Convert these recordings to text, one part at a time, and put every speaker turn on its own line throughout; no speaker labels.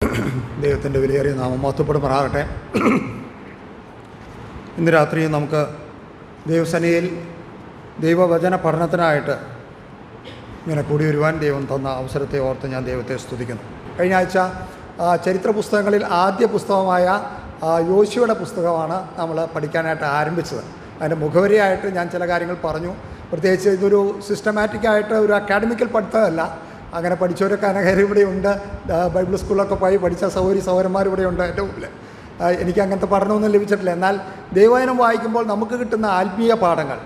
ദൈവത്തിൻ്റെ വിലയേറിയ നാമം മഹത്വപ്പെടുമാറാകട്ടെ. ഇന്ന് രാത്രി നമുക്ക് ദൈവസന്നിധിയിൽ ദൈവവചന പഠനത്തിനായിട്ട് ഇങ്ങനെ കൂടി വരുവാൻ ദൈവം തന്ന അവസരത്തെ ഓർത്ത് ഞാൻ ദൈവത്തെ സ്തുതിക്കുന്നു. കഴിഞ്ഞ ആഴ്ച ചരിത്ര പുസ്തകങ്ങളിൽ ആദ്യ പുസ്തകമായ യോശുവയുടെ പുസ്തകമാണ് നമ്മൾ പഠിക്കാനായിട്ട് ആരംഭിച്ചത്. അതിൻ്റെ മുഖവരിയായിട്ട് ഞാൻ ചില കാര്യങ്ങൾ പറഞ്ഞു. പ്രത്യേകിച്ച് ഇതൊരു സിസ്റ്റമാറ്റിക്കായിട്ട് ഒരു അക്കാഡമിക്കൽ പഠിത്തമല്ല. അങ്ങനെ പഠിച്ചവരൊക്കെ അനേകം ഇവിടെയുണ്ട്. ബൈബിൾ സ്കൂളിലൊക്കെ പോയി പഠിച്ച സഹോദരന്മാർ ഇവിടെയുണ്ട്. എൻ്റെ മുമ്പിൽ എനിക്ക് അങ്ങനത്തെ പഠനമൊന്നും ലഭിച്ചിട്ടില്ല. എന്നാൽ ദൈവവചനം വായിക്കുമ്പോൾ നമുക്ക് കിട്ടുന്ന ആത്മീയ പാഠങ്ങൾ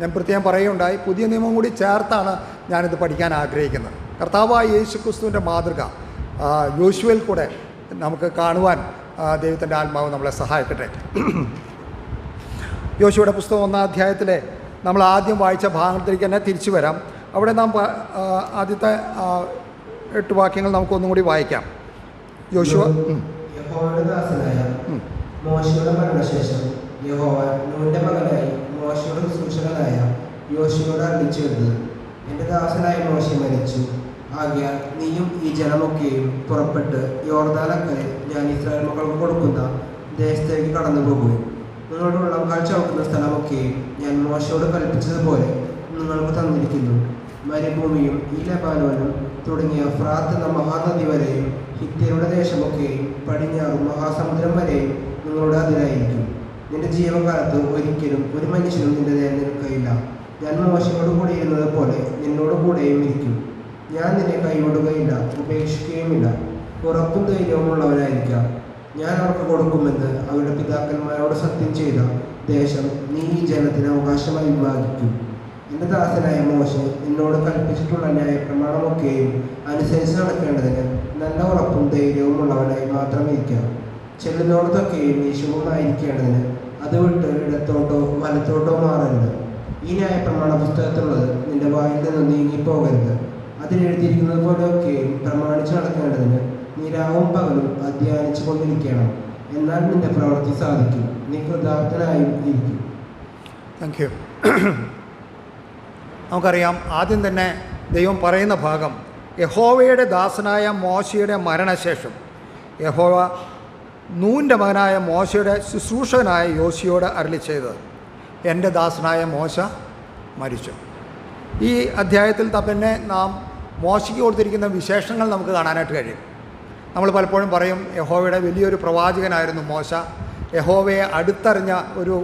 ഞാൻ പ്രത്യേകം പറയുകയുണ്ടായി. പുതിയ നിയമം കൂടി ചേർത്താണ് ഞാനിത് പഠിക്കാൻ ആഗ്രഹിക്കുന്നത്. കർത്താവായ യേശു ക്രിസ്തുവിൻ്റെ മാതൃക യോശുവയിൽ കൂടെ നമുക്ക് കാണുവാൻ ദൈവത്തിൻ്റെ ആത്മാവ് നമ്മളെ സഹായിക്കട്ടെ. യോശുവയുടെ പുസ്തകം 1-ാം അധ്യായത്തിലെ നമ്മൾ ആദ്യം വായിച്ച ഭാഗത്തിലേക്ക് തന്നെ തിരിച്ചു വരാം. അവിടെ നാം ആദ്യത്തെ 8 വാക്യങ്ങൾ നമുക്കൊന്നും കൂടി വായിക്കാം. യോശുവ
യഹോവയുടെ ദാസനായ മോശെയുടെ മരണശേഷം യഹോവ നൂന്റെ മകനായി മോശെയുടെ ശുശ്രൂഷകനായ യോശുവയോട് അരുളിച്ചെയ്തത്, എൻ്റെ ദാസനായ മോശെ മരിച്ചു. ആകയാൽ നീയും ഈ ജനമൊക്കെയും പുറപ്പെട്ട് യോർദാനക്കരെ ഞാൻ ഇസ്രായേൽ മക്കൾക്ക് കൊടുക്കുന്ന ദേശത്തേക്ക് കടന്നു പോകുകയും നിങ്ങളുടെ ഉള്ളംകാൽ ചവിട്ടുന്ന സ്ഥലമൊക്കെയും ഞാൻ മോശയോട് കൽപ്പിച്ചതുപോലെ നിങ്ങൾക്ക് തന്നിരിക്കുന്നു. മരുഭൂമിയും ഈ ലബാനോനും തുടങ്ങിയ ഫ്രാത്ത് എന്ന മഹാനദി വരെയും ഹിത്യരുടെ ദേശമൊക്കെയും പടിഞ്ഞാറും മഹാസമുദ്രം വരെയും നിങ്ങളുടെ അതിരായിരിക്കും. നിന്റെ ജീവകാലത്ത് ഒരിക്കലും ഒരു മനുഷ്യനും നിന്റെ നേരെ നിൽക്കയില്ല. ഞാൻ മോശയോട് കൂടെ ഇരുന്നത് പോലെ നിന്നോട് കൂടെയും ഇരിക്കും. ഞാൻ നിന്നെ കൈവിടുകയില്ല, ഉപേക്ഷിക്കുകയുമില്ല. ഉറപ്പും ധൈര്യവും ഉള്ളവനായിരിക്കാം. ഞാൻ അവർക്ക് കൊടുക്കുമെന്ന് അവരുടെ പിതാക്കന്മാരോട് സത്യം ചെയ്ത ദേശം നീ ഈ ജനത്തിന് അവകാശമായി വിഭാഗിക്കും. എൻ്റെ ദാസനായ മോശെ എന്നോട് കൽപ്പിച്ചിട്ടുള്ള ന്യായപ്രമാണമൊക്കെയും അനുസരിച്ച് നടക്കേണ്ടതിന് നല്ല ഉറപ്പും ധൈര്യവും ഉള്ളവനായി മാത്രം ഇരിക്കാം. ചെല്ലുന്നോടത്തൊക്കെയും യേശുവായിരിക്കേണ്ടതിന് അത് വിട്ട് ഇടത്തോട്ടോ വലത്തോട്ടോ മാറരുത്. ഈ ന്യായപ്രമാണ പുസ്തകത്തിലുള്ളത് നിന്റെ വായിൽ നിന്ന് നീങ്ങിപ്പോകരുത്. അതിലെഴുതിയിരിക്കുന്നത് പോലെയൊക്കെയും പ്രമാണിച്ച് നടക്കേണ്ടതിന് നീ രാവും പകലും അധ്വാനിച്ചു കൊണ്ടിരിക്കണം. എന്നാൽ നിന്റെ പ്രവൃത്തി സാധിക്കും, നീ കൃതാർത്ഥനായും ഇരിക്കും.
Thank you. നമുക്കറിയാം, ആദ്യം തന്നെ ദൈവം പറയുന്ന ഭാഗം യഹോവയുടെ ദാസനായ മോശയുടെ മരണശേഷം യഹോവ നൂൻ്റെ മകനായ മോശയുടെ ശുശ്രൂഷകനായ യോശുവയോട് അരുളിച്ചെയ്തത്, എൻ്റെ ദാസനായ മോശ മരിച്ചു. ഈ അധ്യായത്തിൽ തന്നെ നാം മോശയ്ക്ക് കൊടുത്തിരിക്കുന്ന വിശേഷങ്ങൾ നമുക്ക് കാണാനായിട്ട് കഴിയും. നമ്മൾ പലപ്പോഴും പറയും യഹോവയുടെ വലിയൊരു പ്രവാചകനായിരുന്നു മോശ. യഹോവയെ അടുത്തറിഞ്ഞ ഒരു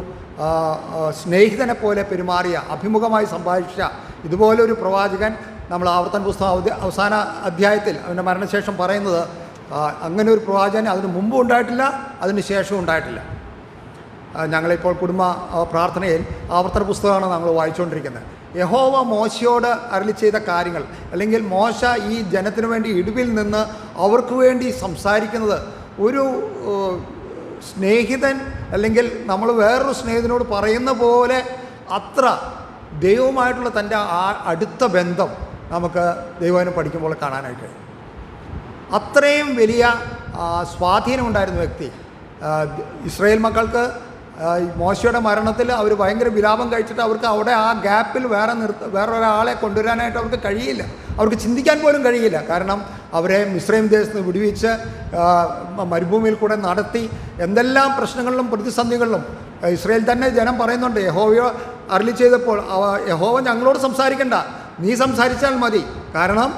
സ്നേഹിതനെ പോലെ പെരുമാറിയ, അഭിമുഖമായി സംഭാഷിച്ച ഇതുപോലൊരു പ്രവാചകൻ നമ്മൾ ആവർത്തന പുസ്തകം അവസാന അധ്യായത്തിൽ അവൻ്റെ മരണശേഷം പറയുന്നത് അങ്ങനെ ഒരു പ്രവാചകൻ അതിന് മുമ്പും ഉണ്ടായിട്ടില്ല, അതിന് ശേഷവും ഉണ്ടായിട്ടില്ല. ഞങ്ങളിപ്പോൾ കുടുംബ പ്രാർത്ഥനയിൽ ആവർത്തന പുസ്തകമാണ് നമ്മൾ വായിച്ചുകൊണ്ടിരിക്കുന്നത്. യഹോവ മോശയോട് അരുളി ചെയ്ത കാര്യങ്ങൾ, അല്ലെങ്കിൽ മോശ ഈ ജനത്തിനു വേണ്ടി ഇടിവിൽ നിന്ന് അവർക്ക് വേണ്ടി സംസാരിക്കുന്നത് ഒരു സ്നേഹിതൻ, അല്ലെങ്കിൽ നമ്മൾ വേറൊരു സ്നേഹിതനോട് പറയുന്ന പോലെ അത്ര ദൈവവുമായിട്ടുള്ള തൻ്റെ ആ അടുത്ത ബന്ധം നമുക്ക് ദൈവവചനം പഠിക്കുമ്പോൾ കാണാനായിട്ട് കഴിയും. അത്രയും വലിയ സ്വാധീനമുണ്ടായിരുന്ന വ്യക്തി. ഇസ്രായേൽ മക്കൾക്ക് മോശയുടെ മരണത്തിൽ അവർ ഭയങ്കര വിലാപം കഴിച്ചിട്ട് അവർക്ക് അവിടെ ആ ഗ്യാപ്പിൽ വേറൊരാളെ കൊണ്ടുവരാനായിട്ട് അവർക്ക് കഴിയില്ല. അവർക്ക് ചിന്തിക്കാൻ പോലും കഴിയില്ല. കാരണം അവരെ മിസ്രൈം ദേശത്ത് നിന്ന് വിടുവിച്ച് മരുഭൂമിയിൽ കൂടെ നടത്തി എന്തെല്ലാം പ്രശ്നങ്ങളിലും പ്രതിസന്ധികളിലും ഇസ്രായേൽ തന്നെ ജനം പറയുന്നുണ്ട്, യഹോവയോ അരുളി ചെയ്തപ്പോൾ യഹോവ ഞങ്ങളോട് സംസാരിക്കണ്ട, നീ സംസാരിച്ചാൽ മതി. കാരണം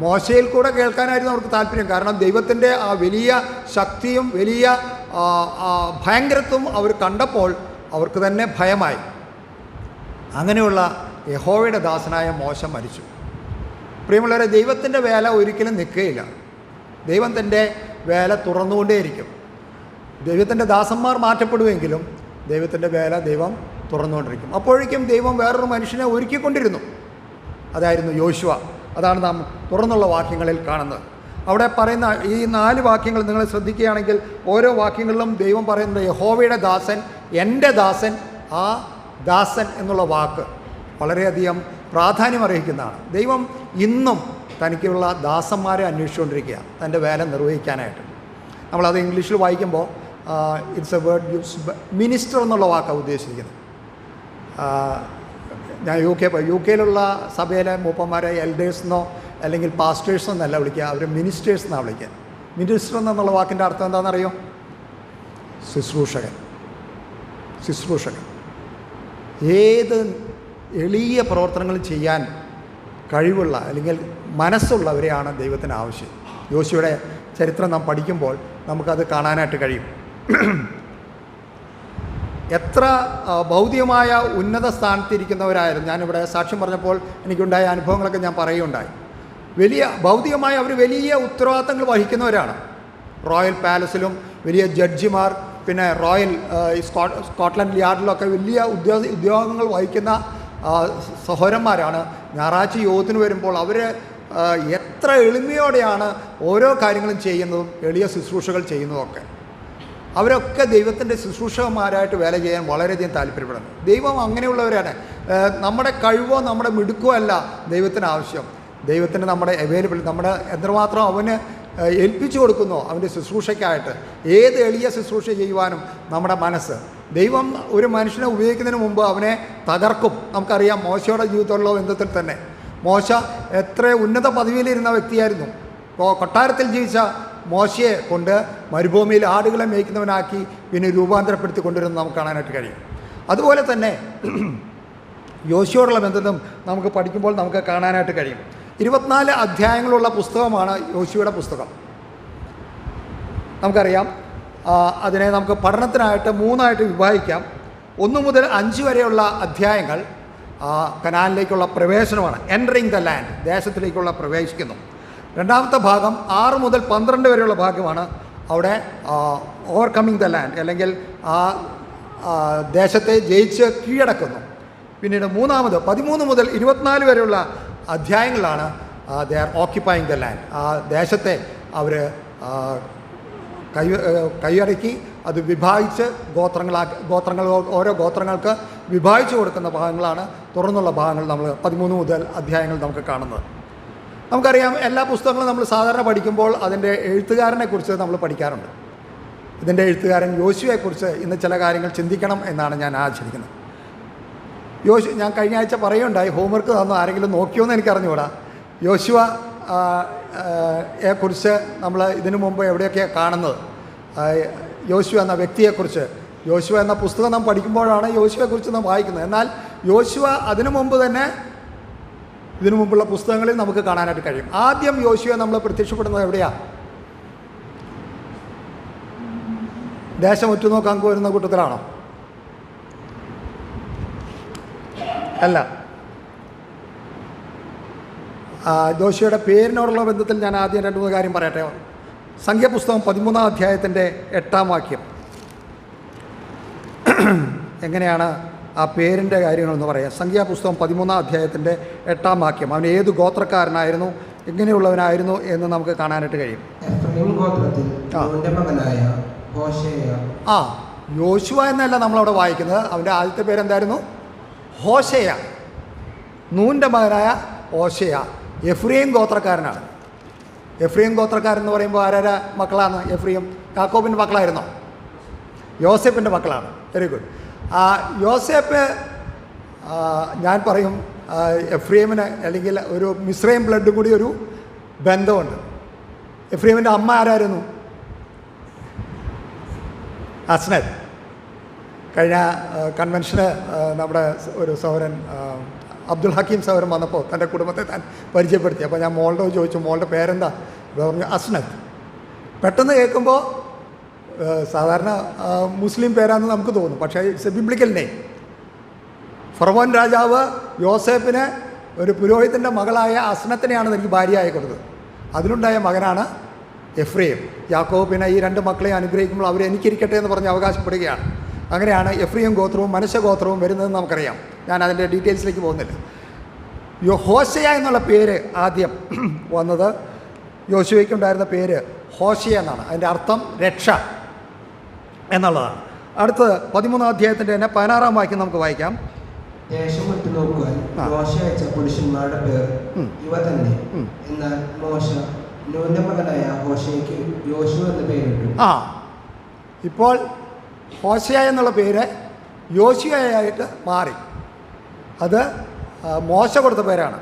മോശയിൽ കൂടെ കേൾക്കാനായിരുന്നു അവർക്ക് താല്പര്യം. കാരണം ദൈവത്തിൻ്റെ ആ വലിയ ശക്തിയും വലിയ ഭയങ്കരത്വം അവർ കണ്ടപ്പോൾ അവർക്ക് തന്നെ ഭയമായി. അങ്ങനെയുള്ള യഹോവയുടെ ദാസനായ മോശ മരിച്ചു. പ്രിയമുള്ളവരെ, ദൈവത്തിൻ്റെ വേല ഒരിക്കലും നിൽക്കുകയില്ല. ദൈവം തൻ്റെ വേല തുറന്നുകൊണ്ടേയിരിക്കും. ദൈവത്തിൻ്റെ ദാസന്മാർ മാറ്റപ്പെടുമെങ്കിലും ദൈവത്തിൻ്റെ വേല ദൈവം തുറന്നുകൊണ്ടിരിക്കും. അപ്പോഴേക്കും ദൈവം വേറൊരു മനുഷ്യനെ ഒരുക്കിക്കൊണ്ടിരുന്നു. അതായിരുന്നു യോശുവ. അതാണ് നാം തുറന്നുള്ള വാക്യങ്ങളിൽ കാണുന്നത്. അവിടെ പറയുന്ന ഈ 4 വാക്യങ്ങൾ നിങ്ങൾ ശ്രദ്ധിക്കുകയാണെങ്കിൽ ഓരോ വാക്യങ്ങളിലും ദൈവം പറയുന്നത് യഹോവയുടെ ദാസൻ, എൻ്റെ ദാസൻ. ആ ദാസൻ എന്നുള്ള വാക്ക് വളരെയധികം പ്രാധാന്യം അർഹിക്കുന്നതാണ്. ദൈവം ഇന്നും തനിക്കുള്ള ദാസന്മാരെ അന്വേഷിച്ചുകൊണ്ടിരിക്കുക തൻ്റെ വേല നിർവഹിക്കാനായിട്ട്. നമ്മളത് ഇംഗ്ലീഷിൽ വായിക്കുമ്പോൾ it's A word use, minister എന്നുള്ള വാക്കാണ് ഉദ്ദേശിച്ചിരിക്കുന്നത്. ഞാൻ യു കെയിലുള്ള സഭയിലെ മൂപ്പന്മാരെ എൽഡേഴ്സ് എന്നോ അല്ലെങ്കിൽ പാസ്റ്റേഴ്സ് എന്നല്ല വിളിക്കുക, അവർ മിനിസ്റ്റേഴ്സ് എന്നാണ് വിളിക്കുക. മിനിസ്റ്റർ എന്നുള്ള വാക്കിൻ്റെ അർത്ഥം എന്താണെന്നറിയോ? ശുശ്രൂഷകൻ. ശുശ്രൂഷകൻ. ഏത് എളിയ പ്രവർത്തനങ്ങൾ ചെയ്യാൻ കഴിവുള്ള അല്ലെങ്കിൽ മനസ്സുള്ളവരെയാണ് ദൈവത്തിന് ആവശ്യം. യോശുവയുടെ ചരിത്രം നാം പഠിക്കുമ്പോൾ നമുക്കത് കാണാനായിട്ട് കഴിയും. എത്ര ഭൗതികമായ ഉന്നത സ്ഥാനത്തിരിക്കുന്നവരായിരുന്നു. ഞാനിവിടെ സാക്ഷ്യം പറഞ്ഞപ്പോൾ എനിക്കുണ്ടായ അനുഭവങ്ങളൊക്കെ ഞാൻ പറയുകയുണ്ടായി. ഭൗതികമായി അവർ വലിയ ഉത്തരവാദിത്തങ്ങൾ വഹിക്കുന്നവരാണ്. റോയൽ പാലസിലും വലിയ ജഡ്ജിമാർ, പിന്നെ റോയൽ സ്കോട്ട്ലൻഡ് യാർഡിലൊക്കെ വലിയ ഉദ്യോഗങ്ങൾ വഹിക്കുന്ന സഹോദരന്മാരാണ്. ഞായറാഴ്ച യോഗത്തിന് വരുമ്പോൾ അവർ എത്ര എളിമയോടെയാണ് ഓരോ കാര്യങ്ങളും ചെയ്യുന്നതും എളിയ ശുശ്രൂഷകൾ ചെയ്യുന്നതൊക്കെ. അവരൊക്കെ ദൈവത്തിൻ്റെ ശുശ്രൂഷകന്മാരായിട്ട് വേല ചെയ്യാൻ വളരെയധികം താല്പര്യപ്പെടുന്നു. ദൈവം അങ്ങനെയുള്ളവരാണ്. നമ്മുടെ കഴിവോ നമ്മുടെ മിടുക്കോ അല്ല ദൈവത്തിന് ആവശ്യം. ദൈവത്തിന് നമ്മുടെ നമ്മുടെ എത്രമാത്രം അവന് ഏൽപ്പിച്ചു കൊടുക്കുന്നോ അവൻ്റെ ശുശ്രൂഷയ്ക്കായിട്ട്, ഏത് എളിയ ശുശ്രൂഷ ചെയ്യുവാനും നമ്മുടെ മനസ്സ്. ദൈവം ഒരു മനുഷ്യനെ ഉപയോഗിക്കുന്നതിന് മുമ്പ് അവനെ തകർക്കും. നമുക്കറിയാം മോശയുടെ ജീവിതത്തിലുള്ള ബന്ധത്തിൽ തന്നെ. മോശ എത്ര ഉന്നത പദവിയിലിരുന്ന വ്യക്തിയായിരുന്നു. കൊട്ടാരത്തിൽ ജീവിച്ച മോശയെ കൊണ്ട് മരുഭൂമിയിൽ ആടുകളെ മേയ്ക്കുന്നവനാക്കി പിന്നെ രൂപാന്തരപ്പെടുത്തി കൊണ്ടുവരുന്നത് നമുക്ക് കാണാനായിട്ട് കഴിയും. അതുപോലെ തന്നെ യോശുവയോടുള്ള ബന്ധം നമുക്ക് പഠിക്കുമ്പോൾ നമുക്ക് കാണാനായിട്ട് കഴിയും. 24 അധ്യായങ്ങളുള്ള പുസ്തകമാണ് യോശുവയുടെ പുസ്തകം. നമുക്കറിയാം, അതിനെ നമുക്ക് പഠനത്തിനായിട്ട് 3ആയിട്ട് വിഭാഗിക്കാം. 1 മുതൽ 5 വരെയുള്ള അധ്യായങ്ങൾ കനാനിലേക്കുള്ള പ്രവേശനമാണ്. എൻറ്ററിങ് ദ ലാൻഡ്, ദേശത്തിലേക്കുള്ള പ്രവേശിക്കുന്നു. രണ്ടാമത്തെ ഭാഗം 6 മുതൽ 12 വരെയുള്ള ഭാഗമാണ് അവിടെ ഓവർകമ്മിങ് ദ ലാൻഡ്, അല്ലെങ്കിൽ ആ ദേശത്തെ ജയിച്ച് കീഴടക്കുന്നു. പിന്നീട് മൂന്നാമത് 13 മുതൽ 24 വരെയുള്ള അധ്യായങ്ങളാണ് they are occupying the land. ആ ദേശത്തെ അവർ കൈയടക്കി അത് വിഭാഗിച്ച് ഓരോ ഗോത്രങ്ങൾക്ക് വിഭാഗിച്ചു കൊടുക്കുന്ന ഭാഗങ്ങളാണ് തുടർന്നുള്ള ഭാഗങ്ങൾ നമ്മൾ 13 മുതൽ അധ്യായങ്ങൾ നമുക്ക് കാണുന്നത്. നമുക്കറിയാം, എല്ലാ പുസ്തകങ്ങളും നമ്മൾ സാധാരണ പഠിക്കുമ്പോൾ അതിൻ്റെ എഴുത്തുകാരനെക്കുറിച്ച് നമ്മൾ പഠിക്കാറുണ്ട്. ഇതിൻ്റെ എഴുത്തുകാരൻ യോശുവയെക്കുറിച്ച് ഇന്ന് ചില കാര്യങ്ങൾ ചിന്തിക്കണം എന്നാണ് ഞാൻ ആചരിക്കുന്നത്. ഞാൻ കഴിഞ്ഞ ആഴ്ച പറയുകയുണ്ടായി, ഹോംവർക്ക് തന്നു, ആരെങ്കിലും നോക്കിയോന്ന് എനിക്കറിഞ്ഞുകൂടാ. യോശുവ യെക്കുറിച്ച് നമ്മൾ ഇതിനു മുമ്പ് എവിടെയൊക്കെയാണ് കാണുന്നത്? യോശുവ എന്ന വ്യക്തിയെക്കുറിച്ച്, യോശുവ എന്ന പുസ്തകം നാം പഠിക്കുമ്പോഴാണ് യോശുവയെക്കുറിച്ച് നാം വായിക്കുന്നത്. എന്നാൽ യോശുവ അതിനു മുമ്പ് തന്നെ ഇതിനു മുമ്പുള്ള പുസ്തകങ്ങളിൽ നമുക്ക് കാണാനായിട്ട് കഴിയും. ആദ്യം യോശുവ നമ്മൾ പ്രത്യക്ഷപ്പെടുന്നത് എവിടെയാണ്? ദേശം ഉറ്റുനോക്കാൻ വരുന്ന കൂട്ടത്തിലാണോ? അല്ല. യോശുവയുടെ പേരിനോടുള്ള ബന്ധത്തിൽ ഞാൻ ആദ്യം 2-3 കാര്യം പറയട്ടെ. സംഖ്യാപുസ്തകം 13-ാം അധ്യായത്തിൻ്റെ 8-ാം വാക്യം. എങ്ങനെയാണ് ആ പേരിൻ്റെ കാര്യങ്ങളെന്ന് പറയാം. സംഖ്യാപുസ്തകം 13-ാം അധ്യായത്തിൻ്റെ 8-ാം വാക്യം. അവൻ ഏത് ഗോത്രക്കാരനായിരുന്നു, എങ്ങനെയുള്ളവനായിരുന്നു എന്ന് നമുക്ക് കാണാനായിട്ട് കഴിയും. യോശുവ എന്നല്ല നമ്മളവിടെ വായിക്കുന്നത്. അവൻ്റെ ആദ്യത്തെ പേരെന്തായിരുന്നു? ഹോശേയ. നൂൻ്റെ മകനായ ഹോശേയ എഫ്രൈം ഗോത്രക്കാരനാണ്. എഫ്രൈം ഗോത്രക്കാരൻ എന്ന് പറയുമ്പോൾ ആരാര മക്കളാണ്? എഫ്രൈം യാക്കോബിൻ്റെ മക്കളായിരുന്നോ? യോസേപ്പിൻ്റെ മക്കളാണ്. Very good. യോസേപ്പ്, ഞാൻ പറയും, എഫ്രൈമിന് അല്ലെങ്കിൽ ഒരു മിസ്രൈം ബ്ലഡ് കൂടി ഒരു ബന്ധമുണ്ട്. എഫ്രൈമിൻ്റെ അമ്മ ആരായിരുന്നു? അസ്നത്ത്. കഴിഞ്ഞ കൺവെൻഷന് നമ്മുടെ ഒരു സഹോദരൻ അബ്ദുൽ ഹക്കീം സഹോദരൻ വന്നപ്പോൾ തൻ്റെ കുടുംബത്തെ താൻ പരിചയപ്പെടുത്തി. അപ്പോൾ ഞാൻ മോളുടെ ചോദിച്ചു, മോളുടെ പേരെന്താ? പറഞ്ഞു അസ്നത്ത്. പെട്ടെന്ന് കേൾക്കുമ്പോൾ സാധാരണ മുസ്ലിം പേരാണെന്ന് നമുക്ക് തോന്നും, പക്ഷേ ഇറ്റ്സ് എ ബിബ്ലിക്കൽ നെയിം. ഫറവോൻ രാജാവ് യോസേപ്പിന് ഒരു പുരോഹിതൻ്റെ മകളായ അസ്നത്തിനെയാണ് എനിക്ക് ഭാര്യയായി കൊടുത്തത്. അതിലുണ്ടായ മകനാണ് എഫ്രൈം. യാക്കോബ് പിന്നെ ഈ 2 മക്കളെ അനുഗ്രഹിക്കുമ്പോൾ അവർ എനിക്കിരിക്കട്ടെ എന്ന് പറഞ്ഞ് അവകാശപ്പെടുകയാണ്. അങ്ങനെയാണ് എഫ്രൈം ഗോത്രവും മനശ്ശെ ഗോത്രവും വരുന്നതെന്ന് നമുക്കറിയാം. ഞാൻ അതിൻ്റെ ഡീറ്റെയിൽസിലേക്ക് പോകുന്നില്ല. ഹോശേയ എന്നുള്ള പേര് ആദ്യം വന്നത്, യോശുവയ്ക്കുണ്ടായിരുന്ന പേര് ഹോശേയ എന്നാണ്. അതിൻ്റെ അർത്ഥം രക്ഷ എന്നുള്ളതാണ്. അടുത്തത് 13-ാം അധ്യായത്തിൻ്റെ തന്നെ 16-ാം വാക്യം നമുക്ക് വായിക്കാം.
ദേശം നോക്കുവാൻ മോശ അയച്ച പുരുഷന്മാരുടെ പേർ ഇവ തന്നെ. എന്നാൽ മോശ നൂന്റെ മകനായ ഹോശേയ്ക്ക് യോശുവ എന്ന പേരിട്ടു.
ഇപ്പോൾ ഹോശേയ എന്നുള്ള പേര് യോശുവയായിട്ട് മാറി. അത് മോശ കൊടുത്ത പേരാണ്.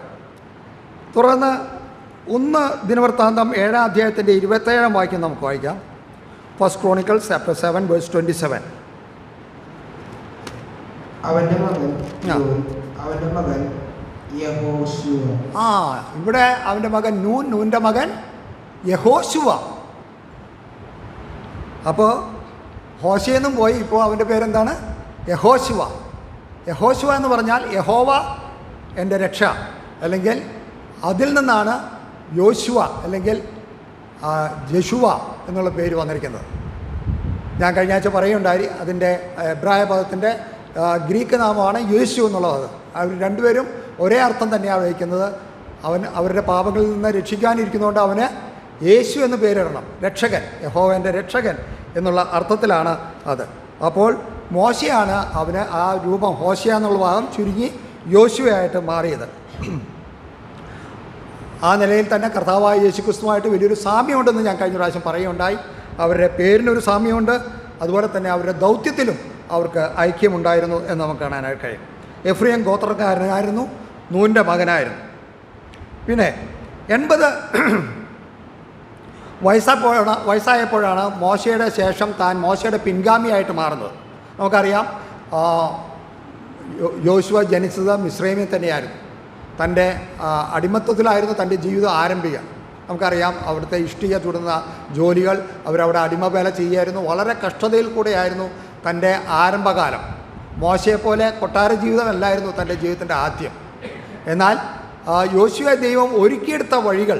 തുടർന്ന് 1 ദിനവൃത്താന്തം 7-ാം അധ്യായത്തിൻ്റെ 27-ാം വാക്യം നമുക്ക് വായിക്കാം. First Chronicles chapter 7 verse 27.
അവന്റെ മകൻ യഹോശുവ.
ഇവിടെ അവൻ്റെ മകൻ നൂൻ്റെ മകൻ യഹോശുവ. അപ്പോൾ ഹോശയെന്നും പോയി, ഇപ്പോൾ അവൻ്റെ പേരെന്താണ്? യഹോശുവ. യഹോശുവ എന്ന് പറഞ്ഞാൽ യഹോവ എൻ്റെ രക്ഷ, അല്ലെങ്കിൽ അതിൽ നിന്നാണ് യോശുവ അല്ലെങ്കിൽ ജഷുവ എന്നുള്ള പേര് വന്നിരിക്കുന്നത്. ഞാൻ കഴിഞ്ഞ ആഴ്ച പറയുണ്ടായി, അതിൻ്റെ എബ്രായ പദത്തിൻ്റെ ഗ്രീക്ക് നാമമാണ് യേശു എന്നുള്ളത്. അവർ രണ്ടുപേരും ഒരേ അർത്ഥം തന്നെയാണ് വഹിക്കുന്നത്. അവരുടെ പാപങ്ങളിൽ നിന്ന് രക്ഷിക്കാനിരിക്കുന്നതുകൊണ്ട് അവന് യേശു എന്ന് പേരിടണം. രക്ഷകൻ, യഹോവൻ്റെ രക്ഷകൻ എന്നുള്ള അർത്ഥത്തിലാണ് അത്. അപ്പോൾ മോശയാണ് അവന് ആ രൂപം, ഹോശയ എന്നുള്ള ഭാഗം ചുരുങ്ങി യോശുവയായിട്ട് മാറിയത്. ആ നിലയിൽ തന്നെ കർത്താവായ യേശുക്രിസ്തുവായിട്ട് വലിയൊരു സാമ്യമുണ്ടെന്ന് ഞാൻ കഴിഞ്ഞ പ്രാവശ്യം പറയുകയുണ്ടായി. അവരുടെ പേരിനൊരു സാമ്യമുണ്ട്, അതുപോലെ തന്നെ അവരുടെ ദൗത്യത്തിലും അവർക്ക് ഐക്യമുണ്ടായിരുന്നു എന്ന് നമുക്ക് കാണാനായിട്ട് കഴിയും. എഫ്രൈം ഗോത്രക്കാരനായിരുന്നു, നൂൻ്റെ മകനായിരുന്നു. പിന്നെ 80 വയസ്സായപ്പോഴാണ് മോശയുടെ ശേഷം താൻ മോശയുടെ പിൻഗാമിയായിട്ട് മാറുന്നത്. നമുക്കറിയാം, യോശുവ ജനിച്ചത് മിസ്രൈമിൽ തന്നെയായിരുന്നു. തൻ്റെ അടിമത്വത്തിലായിരുന്നു തൻ്റെ ജീവിതം ആരംഭിക്കുക. നമുക്കറിയാം, അവിടുത്തെ ഇഷ്ടിക ചുടുന്ന ജോലികൾ, അവരവിടെ അടിമവേല ചെയ്യുമായിരുന്നു. വളരെ കഷ്ടതയിൽ കൂടെയായിരുന്നു തൻ്റെ ആരംഭകാലം. മോശയെപ്പോലെ കൊട്ടാര ജീവിതമല്ലായിരുന്നു തൻ്റെ ജീവിതത്തിൻ്റെ ആദ്യം. എന്നാൽ യോശുവ ദൈവം ഒരുക്കിയെടുത്ത വഴികൾ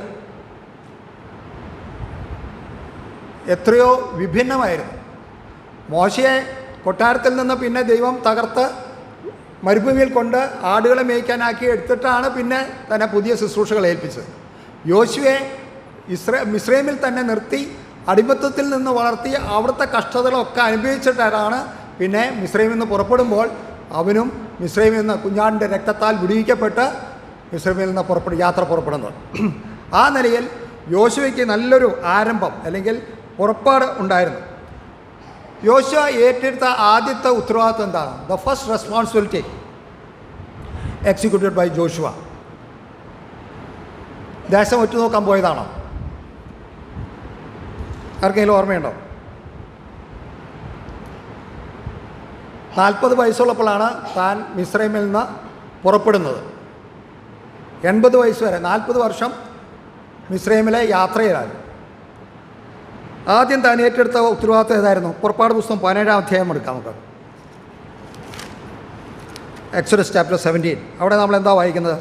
എത്രയോ വിഭിന്നമായിരുന്നു. മോശയെ കൊട്ടാരത്തിൽ നിന്ന് പിന്നെ ദൈവം തകർത്ത് മരുഭൂമിയിൽ കൊണ്ട് ആടുകളെ മേയ്ക്കാനാക്കി എടുത്തിട്ടാണ് പിന്നെ തന്നെ പുതിയ ശുശ്രൂഷകൾ ഏൽപ്പിച്ചത്. യോശുവയെ മിസ്രൈമിൽ തന്നെ നിർത്തി അടിമത്വത്തിൽ നിന്ന് വളർത്തി അവിടുത്തെ കഷ്ടതകളൊക്കെ അനുഭവിച്ചിട്ടാണ് പിന്നെ മിസ്രൈമിൽ നിന്ന് പുറപ്പെടുമ്പോൾ അവനും മിസ്രൈമിൽ നിന്ന് കുഞ്ഞാടിൻ്റെ രക്തത്താൽ വിടുവിക്കപ്പെട്ട് മിസ്രൈമിൽ നിന്ന് യാത്ര പുറപ്പെടുന്നത്. ആ നിലയിൽ യോശുവയ്ക്ക് നല്ലൊരു ആരംഭം അല്ലെങ്കിൽ പുറപ്പാട് ഉണ്ടായിരുന്നു. യോശുവ ഏറ്റെടുത്ത ആദ്യത്തെ ഉത്തരവാദിത്വം എന്താണ്? The first responsibility executed by Joshua. ദേശം ഒറ്റുനോക്കാൻ പോയതാണോ? ആർക്കെങ്കിലും ഓർമ്മയുണ്ടോ? 40 വയസ്സുള്ളപ്പോഴാണ് താൻ മിസ്രൈമിൽ നിന്ന് പുറപ്പെടുന്നത്. 80 വയസ്സ് വരെ 40 വർഷം മിസ്രൈമിലെ യാത്രയിലായിരുന്നു. ആദ്യം താൻ ഏറ്റെടുത്ത ഉത്തരവാദിത്വം ഏതായിരുന്നു? പുറപ്പാട് പുസ്തകം 17-ാം അധ്യായം എടുക്കാം നമുക്ക്. Exodus chapter 17. അവിടെ നമ്മൾ എന്താ വായിക്കുന്നത്?